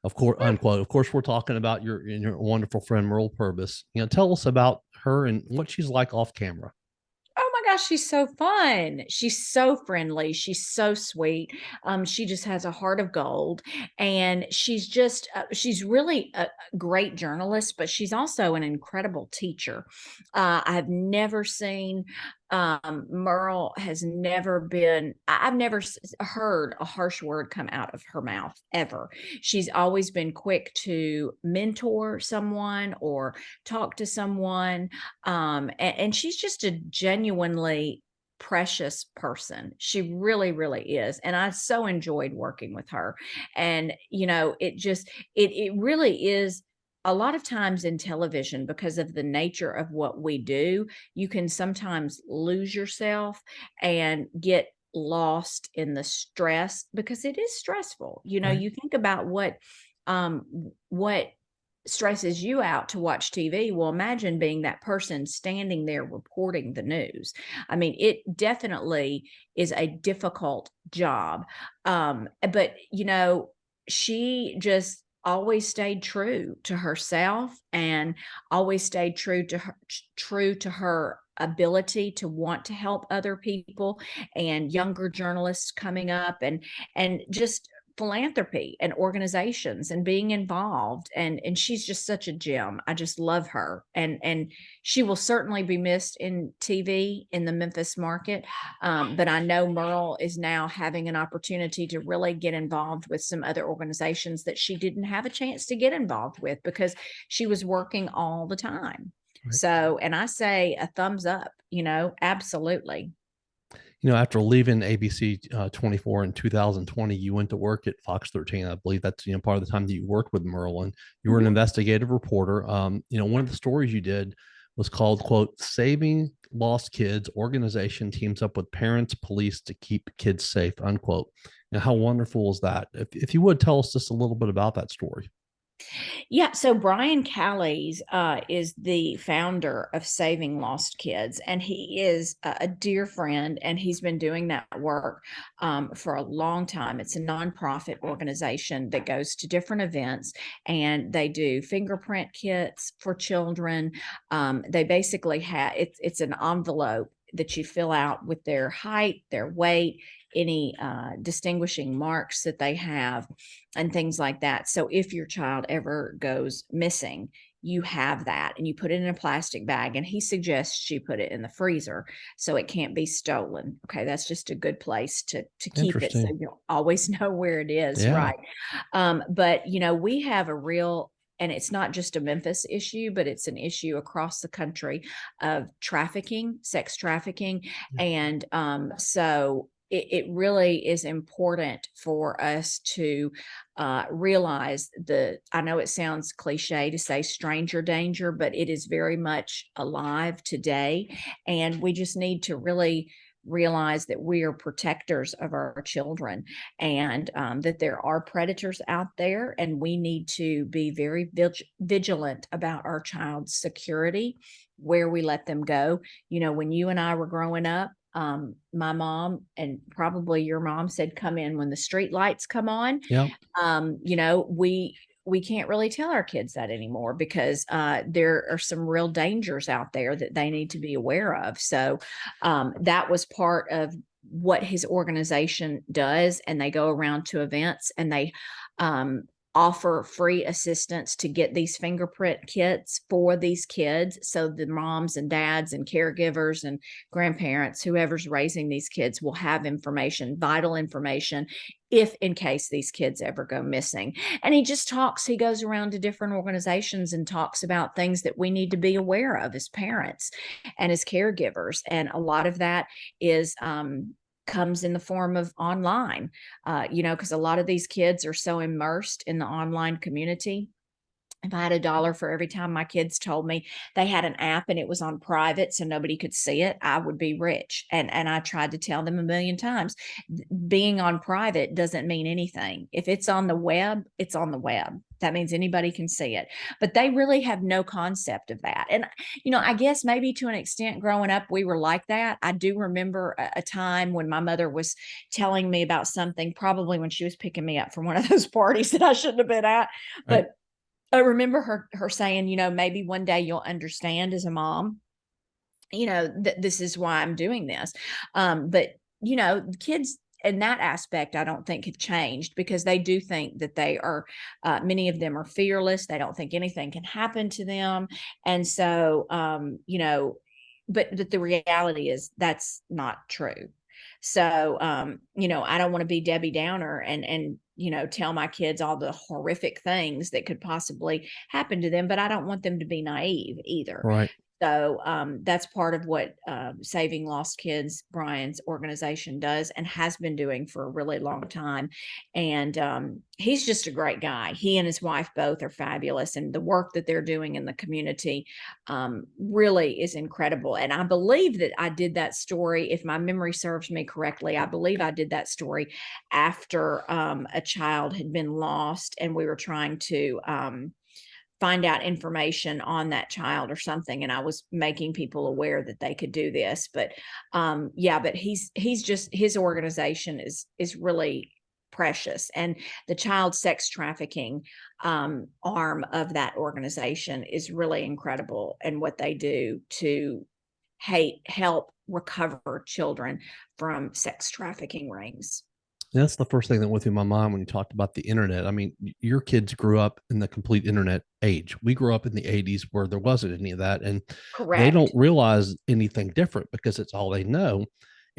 Of course, unquote. Of course, we're talking about your wonderful friend Mearl Purvis. Tell us about her and what she's like off camera. Oh my gosh, she's so fun. She's so friendly. She's so sweet. She just has a heart of gold, and she's really a great journalist, but she's also an incredible teacher. I've never seen Mearl has never been, I've never heard a harsh word come out of her mouth ever. She's always been quick to mentor someone or talk to someone. And she's just a genuinely precious person. She really, really is. And I so enjoyed working with her. And, it really is a lot of times in television, because of the nature of what we do, you can sometimes lose yourself and get lost in the stress, because it is stressful. Right. You think about what stresses you out to watch TV. Well, imagine being that person standing there reporting the news. I mean, it definitely is a difficult job. But she just always stayed true to herself, and always stayed true to her ability to want to help other people and younger journalists coming up, and just philanthropy and organizations and being involved. And she's just such a gem. I just love her. And she will certainly be missed in TV in the Memphis market. But I know Mearl is now having an opportunity to really get involved with some other organizations that she didn't have a chance to get involved with, because she was working all the time. Right. So, and I say a thumbs up, absolutely. After leaving ABC 24 in 2020, you went to work at Fox 13. I believe that's part of the time that you worked with Mearl, and you were an investigative reporter. One of the stories you did was called, quote, "Saving Lost Kids. Organization teams up with parents, police to keep kids safe," unquote. How wonderful is that? If you would tell us just a little bit about that story. Yeah, so Brian Callies is the founder of Saving Lost Kids, and he is a dear friend, and he's been doing that work for a long time. It's a nonprofit organization that goes to different events, and they do fingerprint kits for children. They basically have it's an envelope that you fill out with their height, their weight, any distinguishing marks that they have, and things like that. So if your child ever goes missing, you have that, and you put it in a plastic bag, and he suggests you put it in the freezer so it can't be stolen. Okay, that's just a good place to keep it, so you'll always know where it is. Yeah. Right. But we have a real, and it's not just a Memphis issue, but it's an issue across the country of trafficking, sex trafficking. Yeah. And so it really is important for us to realize I know it sounds cliche to say stranger danger, but it is very much alive today. And we just need to really realize that we are protectors of our children, and that there are predators out there, and we need to be very vigilant about our child's security, where we let them go. When you and I were growing up, my mom, and probably your mom, said, "Come in when the street lights come on." Yeah. We can't really tell our kids that anymore, because there are some real dangers out there that they need to be aware of. So that was part of what his organization does, and they go around to events and they offer free assistance to get these fingerprint kits for these kids. So the moms and dads and caregivers and grandparents, whoever's raising these kids, will have information, vital information, if in case these kids ever go missing. And he goes around to different organizations and talks about things that we need to be aware of as parents and as caregivers. And a lot of that is comes in the form of online, because a lot of these kids are so immersed in the online community. If I had $1 for every time my kids told me they had an app and it was on private so nobody could see it, I would be rich. And I tried to tell them a million times, being on private doesn't mean anything. If it's on the web, it's on the web. That means anybody can see it. But they really have no concept of that. And, I guess maybe to an extent growing up, we were like that. I do remember a time when my mother was telling me about something, probably when she was picking me up from one of those parties that I shouldn't have been at. Right. But I remember her saying, maybe one day you'll understand as a mom, that this is why I'm doing this. But, kids in that aspect, I don't think have changed, because they do think that they are, many of them are fearless. They don't think anything can happen to them. And so, but the reality is that's not true. So, I don't want to be Debbie Downer and tell my kids all the horrific things that could possibly happen to them, but I don't want them to be naive either. Right. So that's part of what Saving Lost Kids, Brian's organization, does and has been doing for a really long time. And he's just a great guy. He and his wife both are fabulous. And the work that they're doing in the community really is incredible. And I believe that I did that story, if my memory serves me correctly, I believe I did that story after a child had been lost and we were trying to find out information on that child or something. And I was making people aware that they could do this, but but he's just, his organization is really precious. And the child sex trafficking arm of that organization is really incredible. And what they do to help recover children from sex trafficking rings. That's the first thing that went through my mind when you talked about the internet. I mean, your kids grew up in the complete internet age. We grew up in the 80s where there wasn't any of that. And they don't Correct. realize anything different because it's all they know.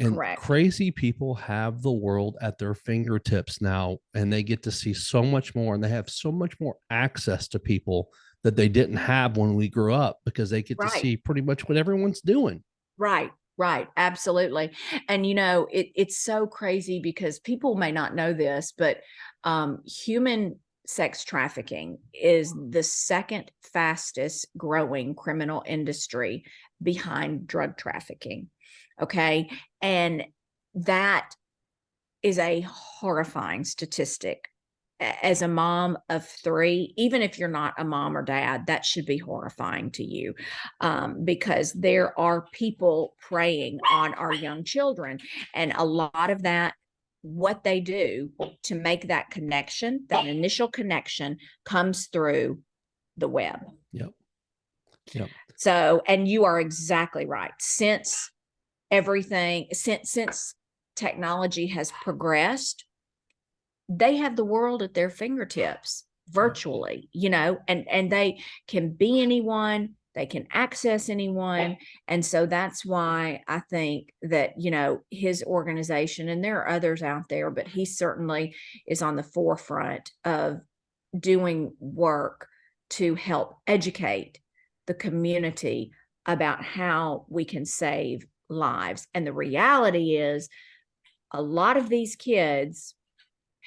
And Correct. crazy people have the world at their fingertips now, and they get to see so much more, and they have so much more access to people that they didn't have when we grew up, because they get to Right. see pretty much what everyone's doing. Right. Right. Absolutely. And it's so crazy because people may not know this, but human sex trafficking is the second fastest growing criminal industry behind drug trafficking. Okay. And that is a horrifying statistic. As a mom of 3, even if you're not a mom or dad, that should be horrifying to you, because there are people preying on our young children. And a lot of that, what they do to make that connection, that initial connection, comes through the web. Yep. Yep. So, and you are exactly right. Since technology has progressed, they have the world at their fingertips virtually, and they can be anyone, they can access anyone. And so that's why I think that, his organization, and there are others out there, but he certainly is on the forefront of doing work to help educate the community about how we can save lives. And the reality is, a lot of these kids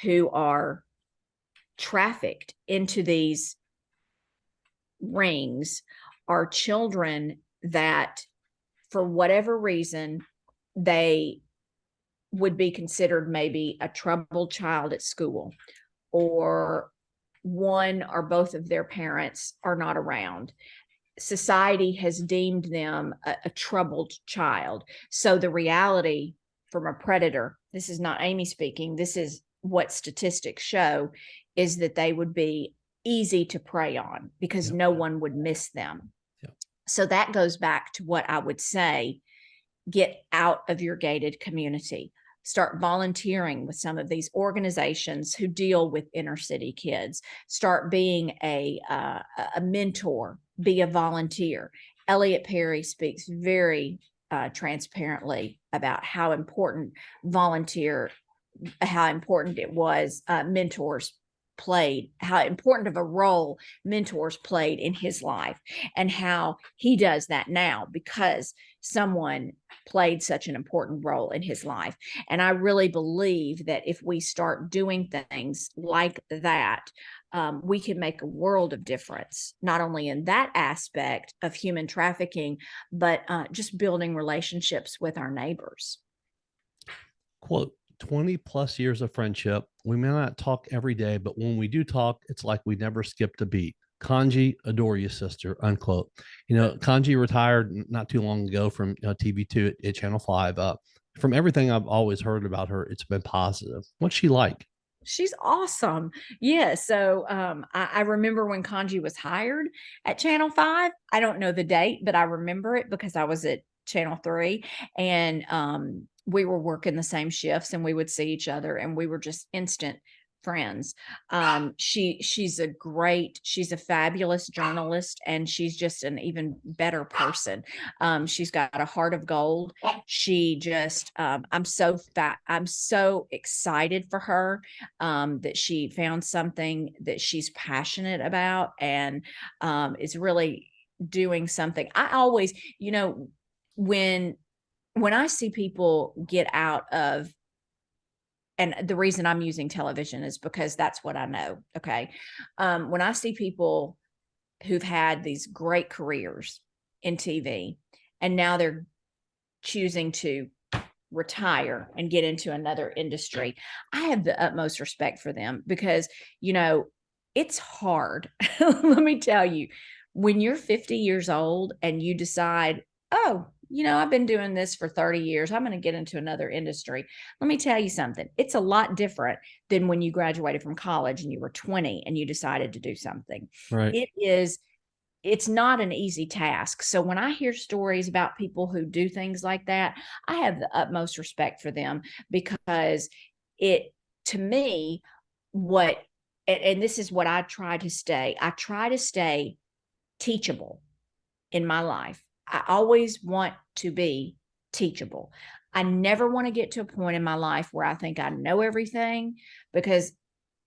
who are trafficked into these rings are children that, for whatever reason, they would be considered maybe a troubled child at school, or one or both of their parents are not around. Society has deemed them a troubled child. So the reality from a predator, this is not Amy speaking, this is what statistics show, is that they would be easy to prey on because no one would miss them. Yep. So that goes back to what I would say get out of your gated community. Start volunteering with some of these organizations who deal with inner city kids. Start being a mentor, be a volunteer. Elliot Perry speaks very transparently about how important it was mentors played, how important of a role mentors played in his life, and how he does that now because someone played such an important role in his life. And I really believe that if we start doing things like that, we can make a world of difference, not only in that aspect of human trafficking, but just building relationships with our neighbors. Quote, 20 plus years of friendship. We may not talk every day, but when we do talk, it's like we never skipped a beat. Kontji, adore you, sister, unquote. Kontji retired not too long ago from TV2 at Channel 5. From everything I've always heard about her, it's been positive. What's she like? She's awesome. Yeah. So I remember when Kontji was hired at Channel 5. I don't know the date, but I remember it because I was at Channel 3, and we were working the same shifts, and we would see each other, and we were just instant friends. She's a fabulous journalist, and she's just an even better person. She's got a heart of gold. She just I'm so excited for her, that she found something that she's passionate about, and is really doing something. I always, when I see people get out of, and the reason I'm using television is because that's what I know. Okay. When I see people who've had these great careers in TV, and now they're choosing to retire and get into another industry, I have the utmost respect for them because, it's hard. Let me tell you, when you're 50 years old and you decide, oh, I've been doing this for 30 years, I'm going to get into another industry. Let me tell you something. It's a lot different than when you graduated from college and you were 20 and you decided to do something. Right. It's not an easy task. So when I hear stories about people who do things like that, I have the utmost respect for them, because to me, and this is what I try to stay teachable in my life. I always want to be teachable. I never want to get to a point in my life where I think I know everything, because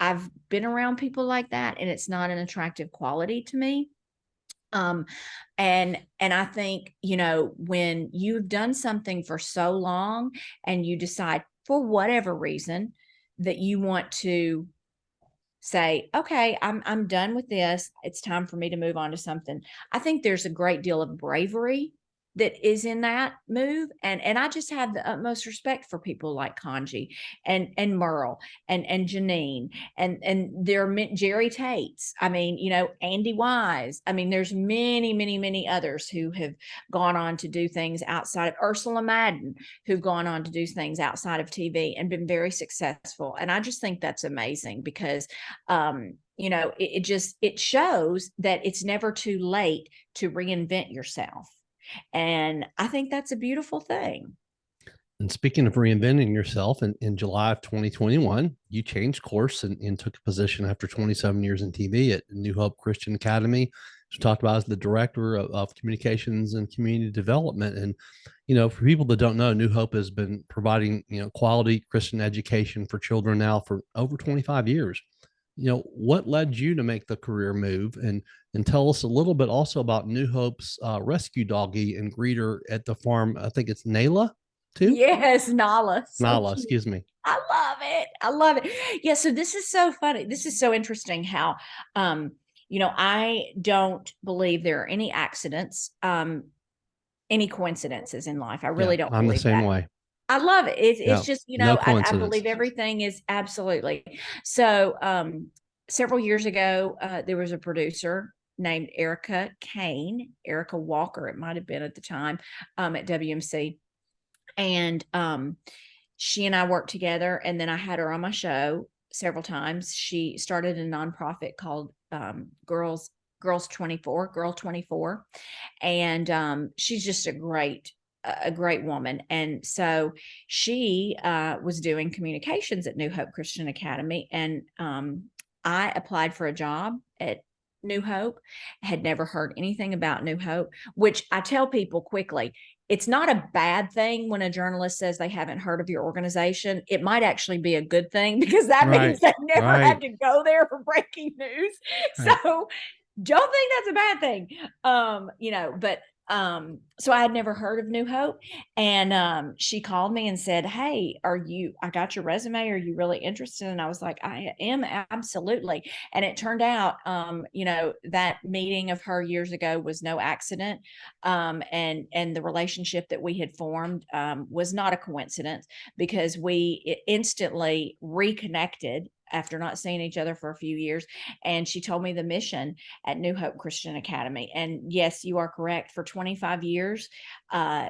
I've been around people like that, and it's not an attractive quality to me. And I think, when you've done something for so long and you decide for whatever reason that you want to say, okay, I'm done with this, it's time for me to move on to something, I think there's a great deal of bravery that is in that move. And I just have the utmost respect for people like Kontji and Mearl and Janine and there are Jerry Tates. I mean, Andy Wise. I mean, there's many, many, many others who have gone on to do things outside of Ursula Madden, who've gone on to do things outside of TV and been very successful. And I just think that's amazing because, it shows that it's never too late to reinvent yourself. And I think that's a beautiful thing. And speaking of reinventing yourself, in July of 2021, you changed course and took a position after 27 years in TV at New Hope Christian Academy. She talked about as the director of communications and community development. And, for people that don't know, New Hope has been providing, quality Christian education for children now for over 25 years. What led you to make the career move, and tell us a little bit also about New Hope's rescue doggy and greeter at the farm. I think it's Nayla too. Yes, Nala. Nala, excuse me. I love it. I love it. Yeah. So this is so funny. This is so interesting how, I don't believe there are any accidents, any coincidences in life. I really don't I'm the believe same that. way. I love it. It's just, No I coincidence. believe everything is absolutely. So several years ago, there was a producer named Erica Walker, it might have been at the time, at WMC. And she and I worked together, and then I had her on my show several times. She started a nonprofit called Girl 24. And she's just a great a great woman. And so she was doing communications at New Hope Christian Academy. And I applied for a job at New Hope, had never heard anything about New Hope, which I tell people quickly, it's not a bad thing when a journalist says they haven't heard of your organization. It might actually be a good thing because that means they never had to go there for breaking news. Right. So don't think that's a bad thing. But so I had never heard of New Hope. And she called me and said, "Hey, I got your resume. Are you really interested?" And I was like, "I am, absolutely." And it turned out, that meeting of her years ago was no accident. And the relationship that we had formed was not a coincidence, because we instantly reconnected after not seeing each other for a few years. And she told me the mission at New Hope Christian Academy. And yes, you are correct. For 25 years,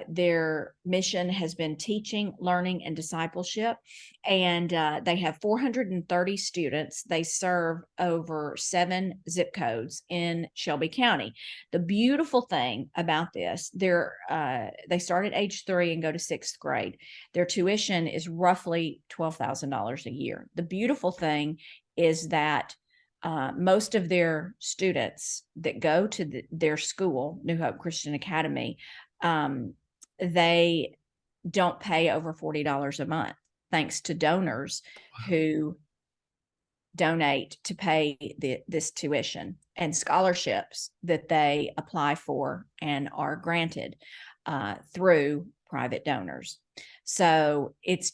their mission has been teaching, learning, and discipleship. And they have 430 students. They serve over 7 zip codes in Shelby County. The beautiful thing about this, they start at age 3 and go to 6th grade. Their tuition is roughly $12,000 a year. The beautiful thing is that most of their students that go to their school, New Hope Christian Academy, they don't pay over $40 a month, thanks to donors who donate to pay this tuition, and scholarships that they apply for and are granted through private donors. So it's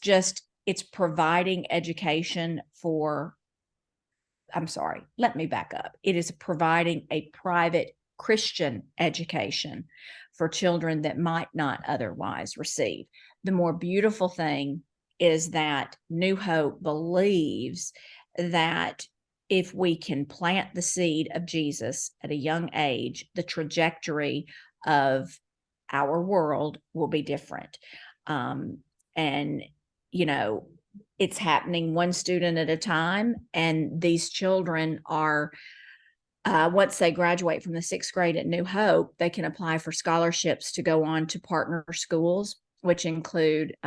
providing education let me back up. It is providing a private Christian education for children that might not otherwise receive. The more beautiful thing is that New Hope believes that if we can plant the seed of Jesus at a young age, the trajectory of our world will be different. It's happening one student at a time. And these children are, once they graduate from the 6th grade at New Hope, they can apply for scholarships to go on to partner schools, which include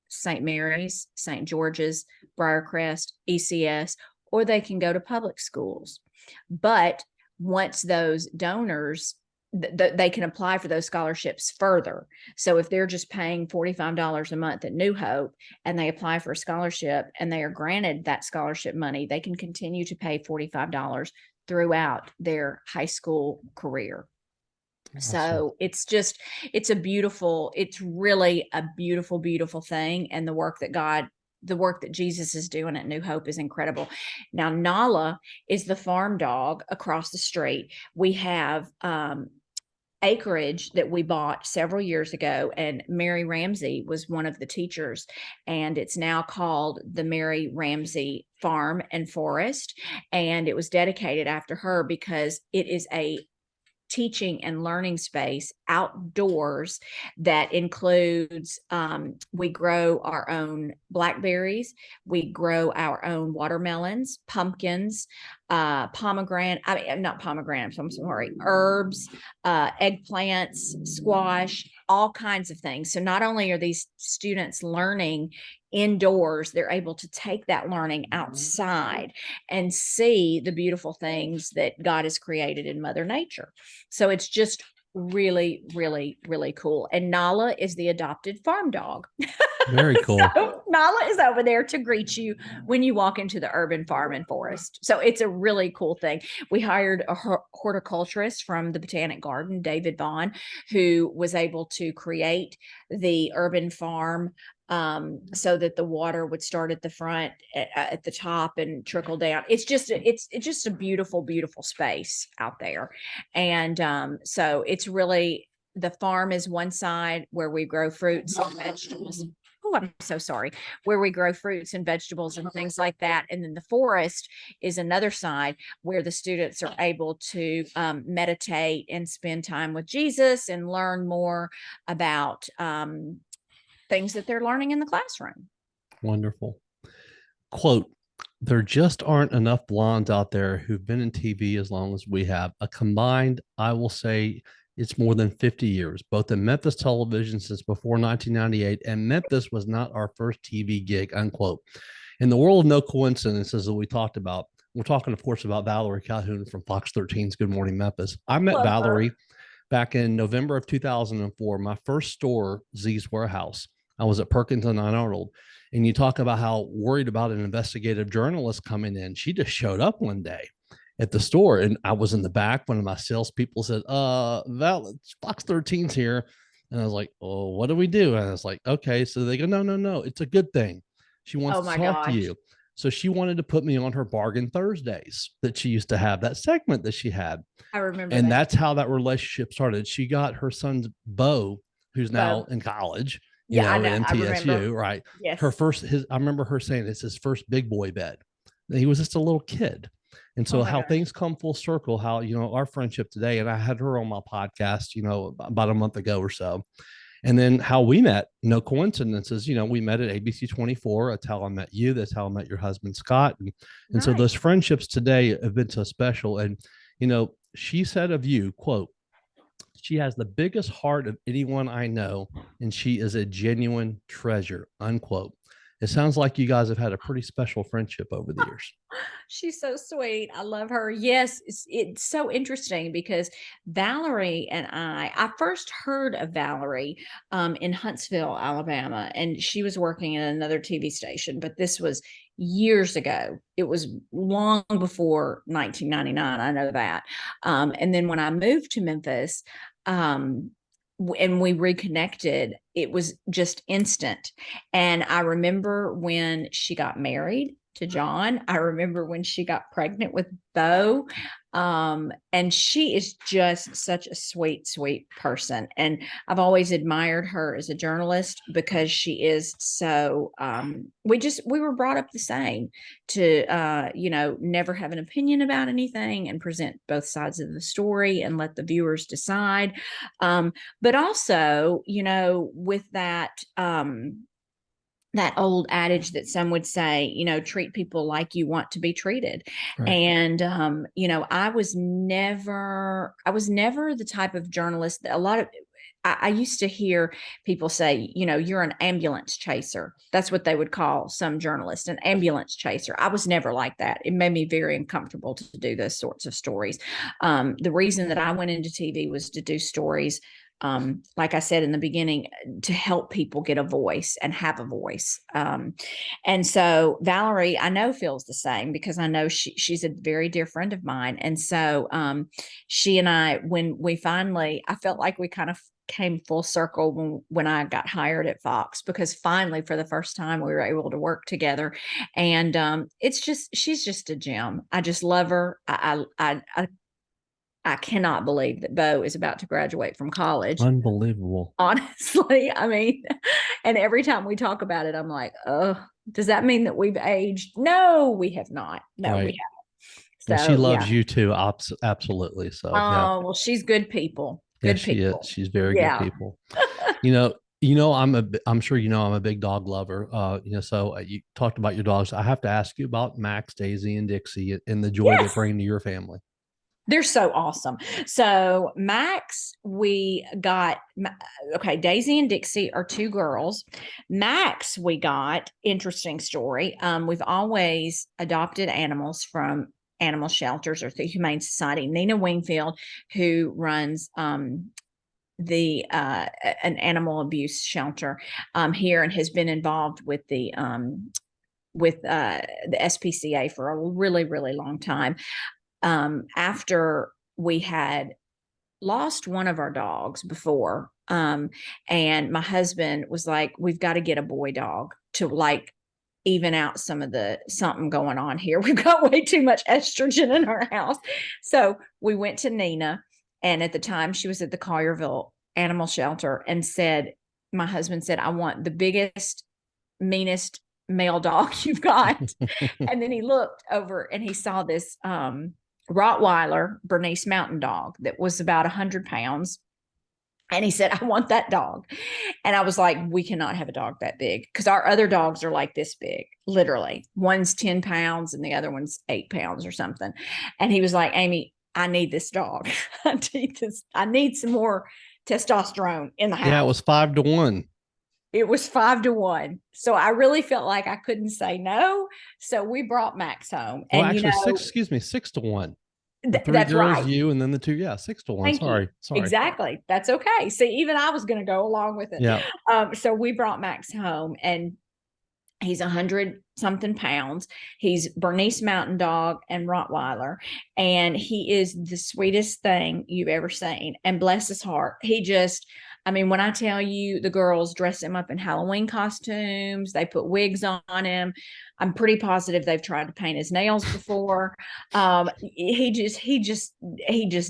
St. Mary's, St. George's, Briarcrest, ECS, or they can go to public schools. But once those donors, they can apply for those scholarships further. So if they're just paying $45 a month at New Hope and they apply for a scholarship and they are granted that scholarship money, they can continue to pay $45 throughout their high school career. Awesome. So it's really a beautiful, beautiful thing. And the work that Jesus is doing at New Hope is incredible. Now, Nala is the farm dog across the street. We have acreage that we bought several years ago, and Mary Ramsey was one of the teachers, and it's now called the Mary Ramsey Farm and Forest, and it was dedicated after her because it is a teaching and learning space outdoors that includes, we grow our own blackberries, we grow our own watermelons, pumpkins, not pomegranates, I'm sorry, herbs, eggplants, squash, all kinds of things. So not only are these students learning indoors, they're able to take that learning outside and see the beautiful things that God has created in Mother Nature. So it's just really, really, really cool. And Nala is the adopted farm dog. Very cool. So Nala is over there to greet you when you walk into the urban farm and forest. So it's a really cool thing. We hired a horticulturist from the Botanic Garden, David Vaughn, who was able to create the urban farm so that the water would start at the front, at the top, and trickle down. It's just a beautiful, beautiful space out there. And so it's really, the farm is one side where we grow fruits and vegetables. Oh, I'm so sorry. Where we grow fruits and vegetables and things like that. And then the forest is another side where the students are able to meditate and spend time with Jesus and learn more about things that they're learning in the classroom. Wonderful. Quote, there just aren't enough blondes out there who've been in TV as long as we have. A combined, I will say, It's more than 50 years, both in Memphis television since before 1998, and Memphis was not our first TV gig, unquote. In the world of no coincidences that we talked about, we're talking, of course, about Valerie Calhoun from Fox 13's Good Morning Memphis. I met Love her. Valerie back in November of 2004. My first store, Z's Warehouse. I was at Perkins and Arnold. And you talk about how worried about an investigative journalist coming in. She just showed up one day at the store, and I was in the back. One of my salespeople said, Fox 13's here. And I was like, oh, what do we do? And I was like, okay. So they go, no, it's a good thing. She wants Oh to my talk to gosh. you. So she wanted to put me on her Bargain Thursdays that she used to have, that segment that she had. I remember And that. that's how that relationship started. She got her son's Bo, who's now Bo. in college, Yeah, I at know. I remember. MTSU, right? Yes. I remember her saying it's his first big boy bed. He was just a little kid. And Oh so my how gosh. things come full circle, how, our friendship today, and I had her on my podcast, about a month ago or so. And then how we met, no coincidences, we met at ABC 24. That's how I met you. That's how I met your husband, Scott. And so Right. those friendships today have been so special. And, she said of you, quote, she has the biggest heart of anyone I know, and she is a genuine treasure, unquote. It sounds like you guys have had a pretty special friendship over the years. She's so sweet. I love her. Yes, it's so interesting because Valerie and I first heard of Valerie in Huntsville, Alabama, and she was working at another TV station, but this was years ago. It was long before 1999. I know that. And then when I moved to Memphis, and we reconnected, it was just instant. And I remember when she got married to John. I remember when she got pregnant with Bo. And she is just such a sweet, sweet person. And I've always admired her as a journalist because she is so, we were brought up the same to, never have an opinion about anything and present both sides of the story and let the viewers decide. But also, with that old adage that some would say, treat people like you want to be treated. Right. And, I was never the type of journalist that I used to hear people say, you're an ambulance chaser. That's what they would call some journalists, an ambulance chaser. I was never like that. It made me very uncomfortable to do those sorts of stories. The reason that I went into TV was to do stories, like I said in the beginning, to help people get a voice and have a voice. And so Valerie, I know, feels the same because I know she's a very dear friend of mine. And so she and I, I felt like we kind of came full circle when I got hired at Fox, because finally, for the first time, we were able to work together. And she's just a gem. I just love her. I cannot believe that Bo is about to graduate from college. Unbelievable. Honestly, I mean, and every time we talk about it, I'm like, oh, does that mean that we've aged? No, we have not. No, we Right. haven't. And she So, yeah. loves you too. Absolutely. So, yeah. Oh, well, she's good people. Yeah, Good she is. people. She's very good Yeah. people. I'm sure I'm a big dog lover. So you talked about your dogs. I have to ask you about Max, Daisy, and Dixie and the joy they Yes. bring to your family. They're so awesome. So Max, Daisy and Dixie are two girls. Max, we got, interesting story. We've always adopted animals from animal shelters or through Humane Society. Nina Wingfield, who runs an animal abuse shelter here and has been involved with the SPCA for a really, really long time. After we had lost one of our dogs before, and my husband was like, we've got to get a boy dog to even out something going on here. We've got way too much estrogen in our house. So we went to Nina, and at the time she was at the Collierville Animal Shelter, and my husband said, I want the biggest, meanest male dog you've got. And then he looked over and he saw this Rottweiler Bernese Mountain Dog that was about 100 pounds. And he said, I want that dog. And I was like, we cannot have a dog that big, because our other dogs are like this big, literally. One's 10 pounds and the other one's 8 pounds or something. And he was like, Amy, I need this dog. I need some more testosterone in the house. Yeah, it was 5-1. It was 5-1. So I really felt like I couldn't say no. So we brought Max home. Well, And actually, 6-1. The 3 that's girls, right. you, and then the 2. Yeah, 6-1. Thank you. Sorry. Exactly. That's okay. See, even I was going to go along with it. Yeah. So we brought Max home, and he's 100-something pounds. He's Bernese Mountain Dog and Rottweiler, and he is the sweetest thing you've ever seen. And bless his heart, I mean, when I tell you, the girls dress him up in Halloween costumes, they put wigs on him. I'm pretty positive they've tried to paint his nails before. He just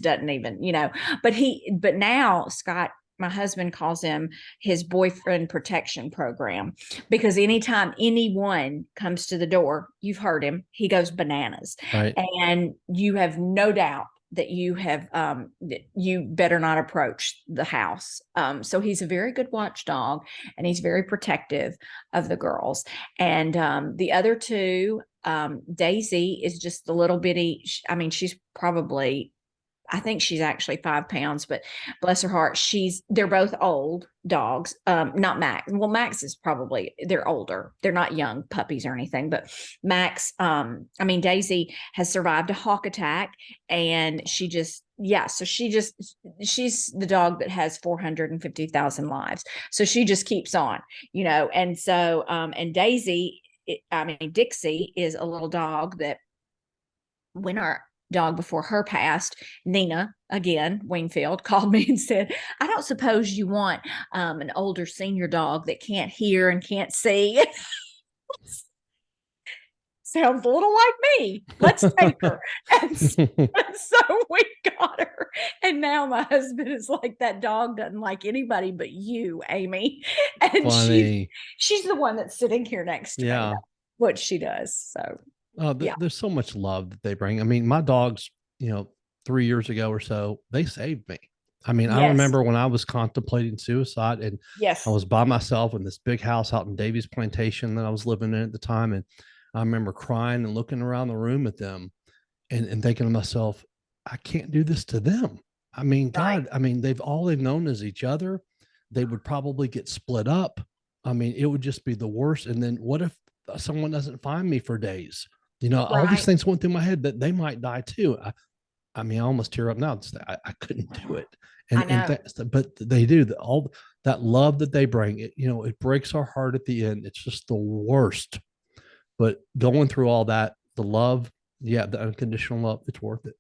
doesn't even, but now Scott, my husband, calls him his boyfriend protection program, because anytime anyone comes to the door, you've heard him, he goes bananas. Right. And you have no doubt that you better not approach the house. So he's a very good watchdog, and he's very protective of the girls. And the other two, Daisy is just the little bitty, I mean, I think she's actually 5 pounds, but bless her heart, they're both old dogs. Not Max. Well, Max is they're older. They're not young puppies or anything, but Max, Daisy has survived a hawk attack, and she's the dog that has 450,000 lives. So she just keeps on, and so, and Daisy, Dixie is a little dog that, when our dog before her passed, Nina, again, Wingfield, called me and said, I don't suppose you want an older senior dog that can't hear and can't see. Sounds a little like me. Let's take her. And so we got her. And now my husband is like, that dog doesn't like anybody but you, Amy. And she's the one that's sitting here next to me. That's what she does. So there's so much love that they bring. I mean, my dogs, 3 years ago or so, they saved me. I mean, I remember when I was contemplating suicide, and I was by myself in this big house out in Davies Plantation that I was living in at the time. And I remember crying and looking around the room at them and thinking to myself, I can't do this to them. I mean, God, they've known is each other. They would probably get split up. I mean, it would just be the worst. And then what if someone doesn't find me for days? All these things went through my head that they might die too. I almost tear up now. I couldn't do it. But they do all that love that they bring. It breaks our heart at the end. It's just the worst. But going through all that, the love, the unconditional love, it's worth it.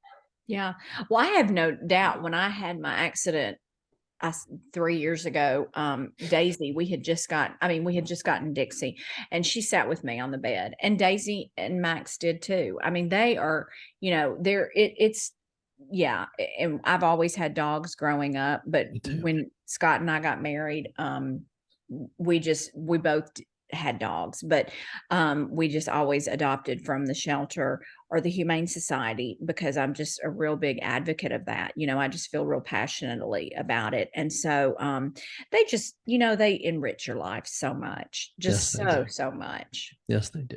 Yeah. Well, I have no doubt, when I had my accident 3 years ago, Daisy, we had just gotten Dixie, and she sat with me on the bed, and Daisy and Max did too. I mean, they are, and I've always had dogs growing up, but when Scott and I got married, we both had dogs, but we just always adopted from the shelter or the Humane Society, because I'm just a real big advocate of that. I just feel real passionately about it. And so they just, they enrich your life so much, just so much. Yes, they do.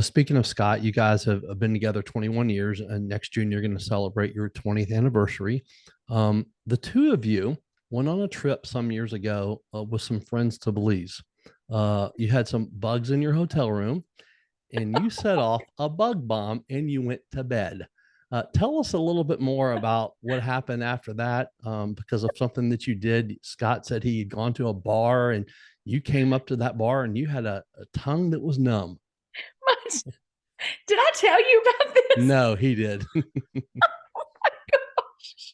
Speaking of Scott, you guys have been together 21 years, and next June you're going to celebrate your 20th anniversary. The two of you went on a trip some years ago with some friends to Belize. You had some bugs in your hotel room, and you set off a bug bomb, and you went to bed. Tell us a little bit more about what happened after that, because of something that you did. Scott said he had gone to a bar, and you came up to that bar, and you had a tongue that was numb. Did I tell you about this? No, he did. Oh my gosh.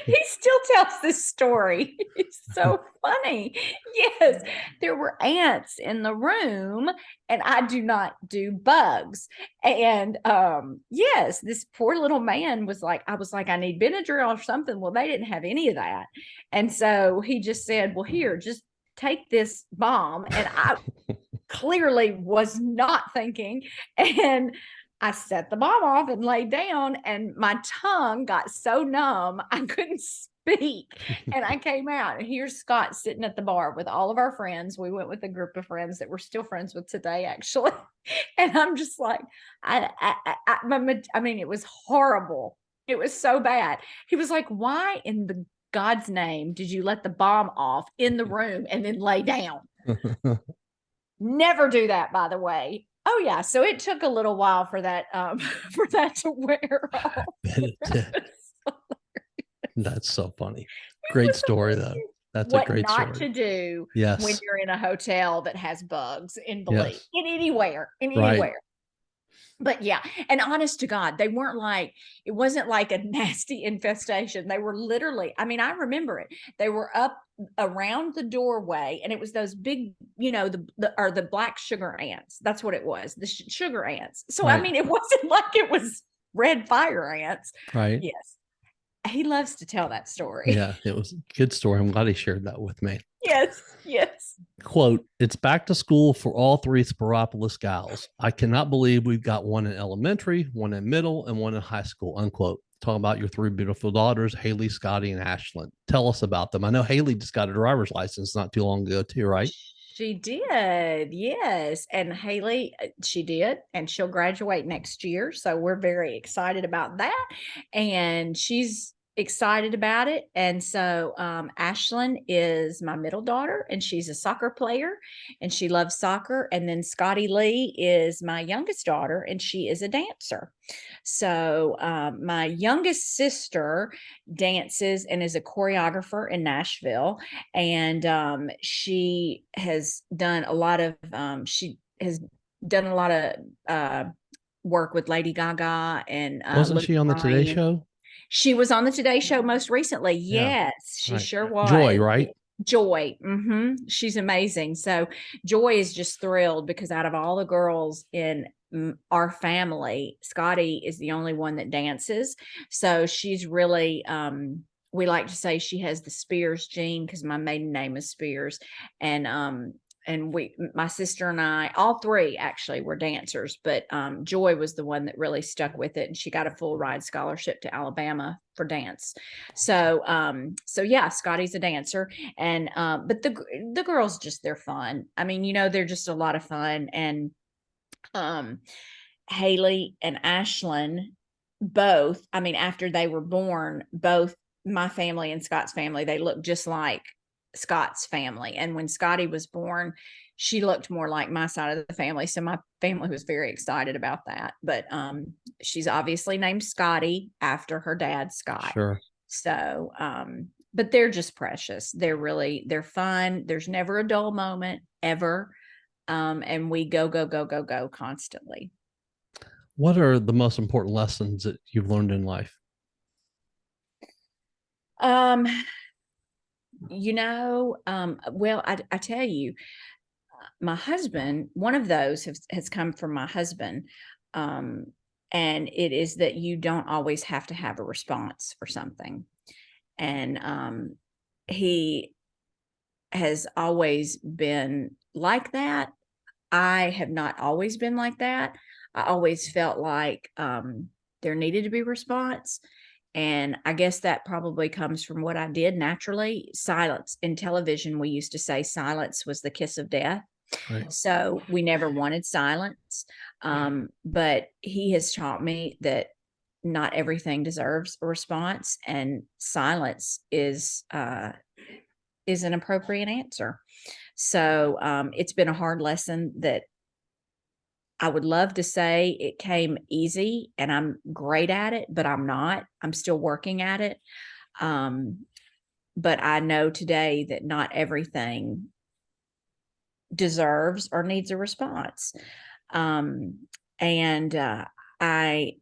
He still tells this story. It's so funny. Yes, there were ants in the room, and I do not do bugs. And yes, this poor little man was like, I was like, I need Benadryl or something. Well, they didn't have any of that. And so he just said, well, here, just take this bomb. And I clearly was not thinking. And I set the bomb off and laid down, and my tongue got so numb I couldn't speak. And I came out, and here's Scott sitting at the bar with all of our friends. We went with a group of friends that we're still friends with today, actually. And I'm just like, it was horrible. It was so bad. He was like, why in the God's name did you let the bomb off in the room and then lay down? Never do that, by the way. Oh yeah. So it took a little while for that for that to wear off. Bet it did. That's so funny. It Great was story, though. hilarious. That's a What great not story. to do when Yes. you're in a hotel that has bugs in Belize, Yes. in anywhere, in Right. anywhere. But yeah, and honest to God, they weren't like, it wasn't like a nasty infestation. They were literally, I mean, I remember it. They were up around the doorway, and it was those big, you know, the black sugar ants. That's what it was, the sugar ants. So I Right. mean, it wasn't like it was red fire ants. Right. Yes, he loves to tell that story. Yeah, it was a good story. I'm glad he shared that with me. Yes, yes. Quote, it's back to school for all three Speropoulos gals. I cannot believe we've got one in elementary, one in middle, and one in high school, unquote. Talk about your three beautiful daughters, Hailey, Scottie, and Ashlyn. Tell us about them. I know Hailey just got a driver's license not too long ago, too, right? She did, yes. And Hailey, she did, and she'll graduate next year. So we're very excited about that. And she's excited about it. And so Ashlyn is my middle daughter, and she's a soccer player, and she loves soccer. And then Scottie Lee is my youngest daughter, and she is a dancer. So my youngest sister dances and is a choreographer in Nashville, and she has done a lot of work with Lady Gaga and Wasn't Luke she on the Today Bryan. Show? She was on the Today Show most recently. Yeah. Yes, she Right. sure was. Joy, right? Joy. She's amazing. So Joy is just thrilled because out of all the girls in our family, Scottie is the only one that dances. So she's really, we like to say she has the Spears gene because my maiden name is Spears. And my sister and I, all three actually were dancers, but Joy was the one that really stuck with it, and she got a full ride scholarship to Alabama for dance. So yeah, Scottie's a dancer, and but the girls they're fun. I mean, you know, they're just a lot of fun, and Hailey and Ashlyn both, I mean, after they were born, both my family and Scott's family, they look just like Scott's family. And when Scottie was born, she looked more like my side of the family. So my family was very excited about that. But she's obviously named Scottie after her dad, Scott. Sure. So, but they're just precious. They're fun. There's never a dull moment ever. And we go constantly. What are the most important lessons that you've learned in life? You know, well, I tell you, my husband, one of those has come from my husband. And it is that you don't always have to have a response for something. And he has always been like that. I have not always been like that. I always felt like there needed to be a response. And I guess that probably comes from what I did naturally. Silence in television, we used to say silence was the kiss of death. Right. So we never wanted silence. But he has taught me that not everything deserves a response, and silence is an appropriate answer. So it's been a hard lesson that I would love to say it came easy and I'm great at it, but I'm not. I'm still working at it. But I know today that not everything deserves or needs a response. And I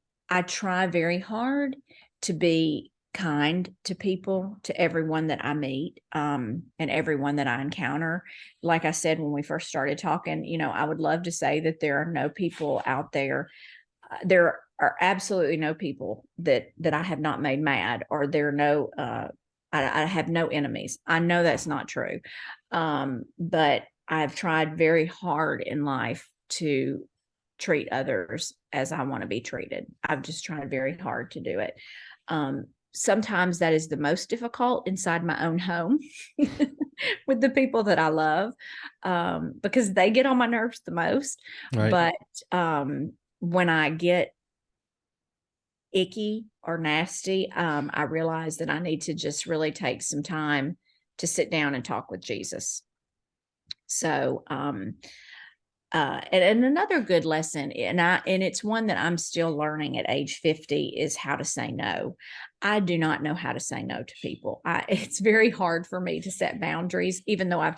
try very hard to be kind to people, to everyone that I meet, and everyone that I encounter. Like I said, when we first started talking, you know, I would love to say that there are no people out there. There are absolutely no people that I have not made mad, or there are no, I have no enemies. I know that's not true. But I've tried very hard in life to treat others as I want to be treated. I've just tried very hard to do it. Sometimes that is the most difficult inside my own home with the people that I love, because they get on my nerves the most. Right. But when I get icky or nasty, I realized that I need to just really take some time to sit down and talk with Jesus. So, and another good lesson, and it's one that I'm still learning at age 50, is how to say no. I do not know how to say no to people. It's very hard for me to set boundaries, even though I've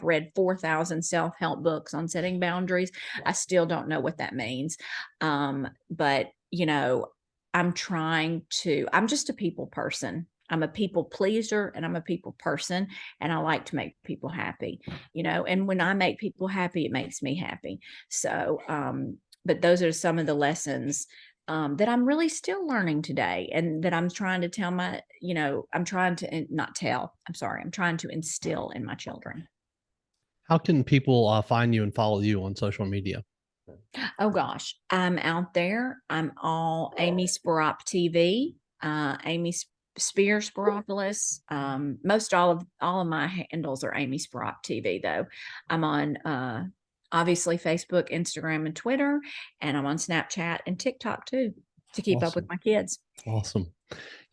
read 4,000 self-help books on setting boundaries. I still don't know what that means. But I'm just a people person. I'm a people pleaser and I'm a people person, and I like to make people happy, and when I make people happy, it makes me happy. So, but those are some of the lessons that I'm really still learning today, and that I'm trying to I'm trying to not tell, I'm sorry, I'm trying to instill in my children. How can people find you and follow you on social media? Oh gosh, I'm out there. I'm all Amy Sporop TV, Amy Spears Speropoulos. Most all of my handles are Amy Sporop TV though. I'm on obviously Facebook, Instagram, and Twitter, and I'm on Snapchat and TikTok too to keep up with Awesome. my kids. Awesome.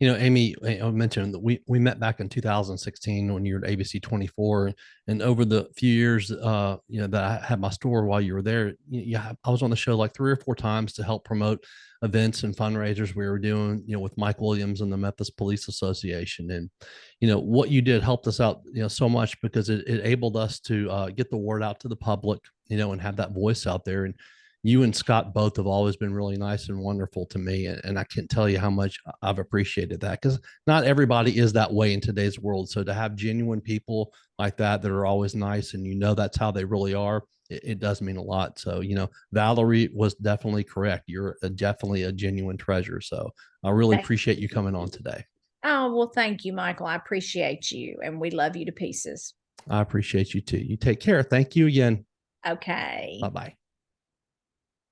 Amy, I mentioned that we met back in 2016 when you were at ABC 24, and over the few years, that I had my store while you were there, I was on the show like 3 or 4 times to help promote events and fundraisers we were doing, with Mike Williams and the Memphis Police Association, and what you did helped us out, so much because it enabled us to get the word out to the public, and have that voice out there. And you and Scott both have always been really nice and wonderful to me. And I can't tell you how much I've appreciated that, because not everybody is that way in today's world. So to have genuine people like that are always nice, and that's how they really are, it does mean a lot. So, Valerie was definitely correct. You're definitely a genuine treasure. So I really appreciate you coming on today. Oh, well, thank you, Michael. I appreciate you, and we love you to pieces. I appreciate you too. You take care. Thank you again. Okay. Bye bye.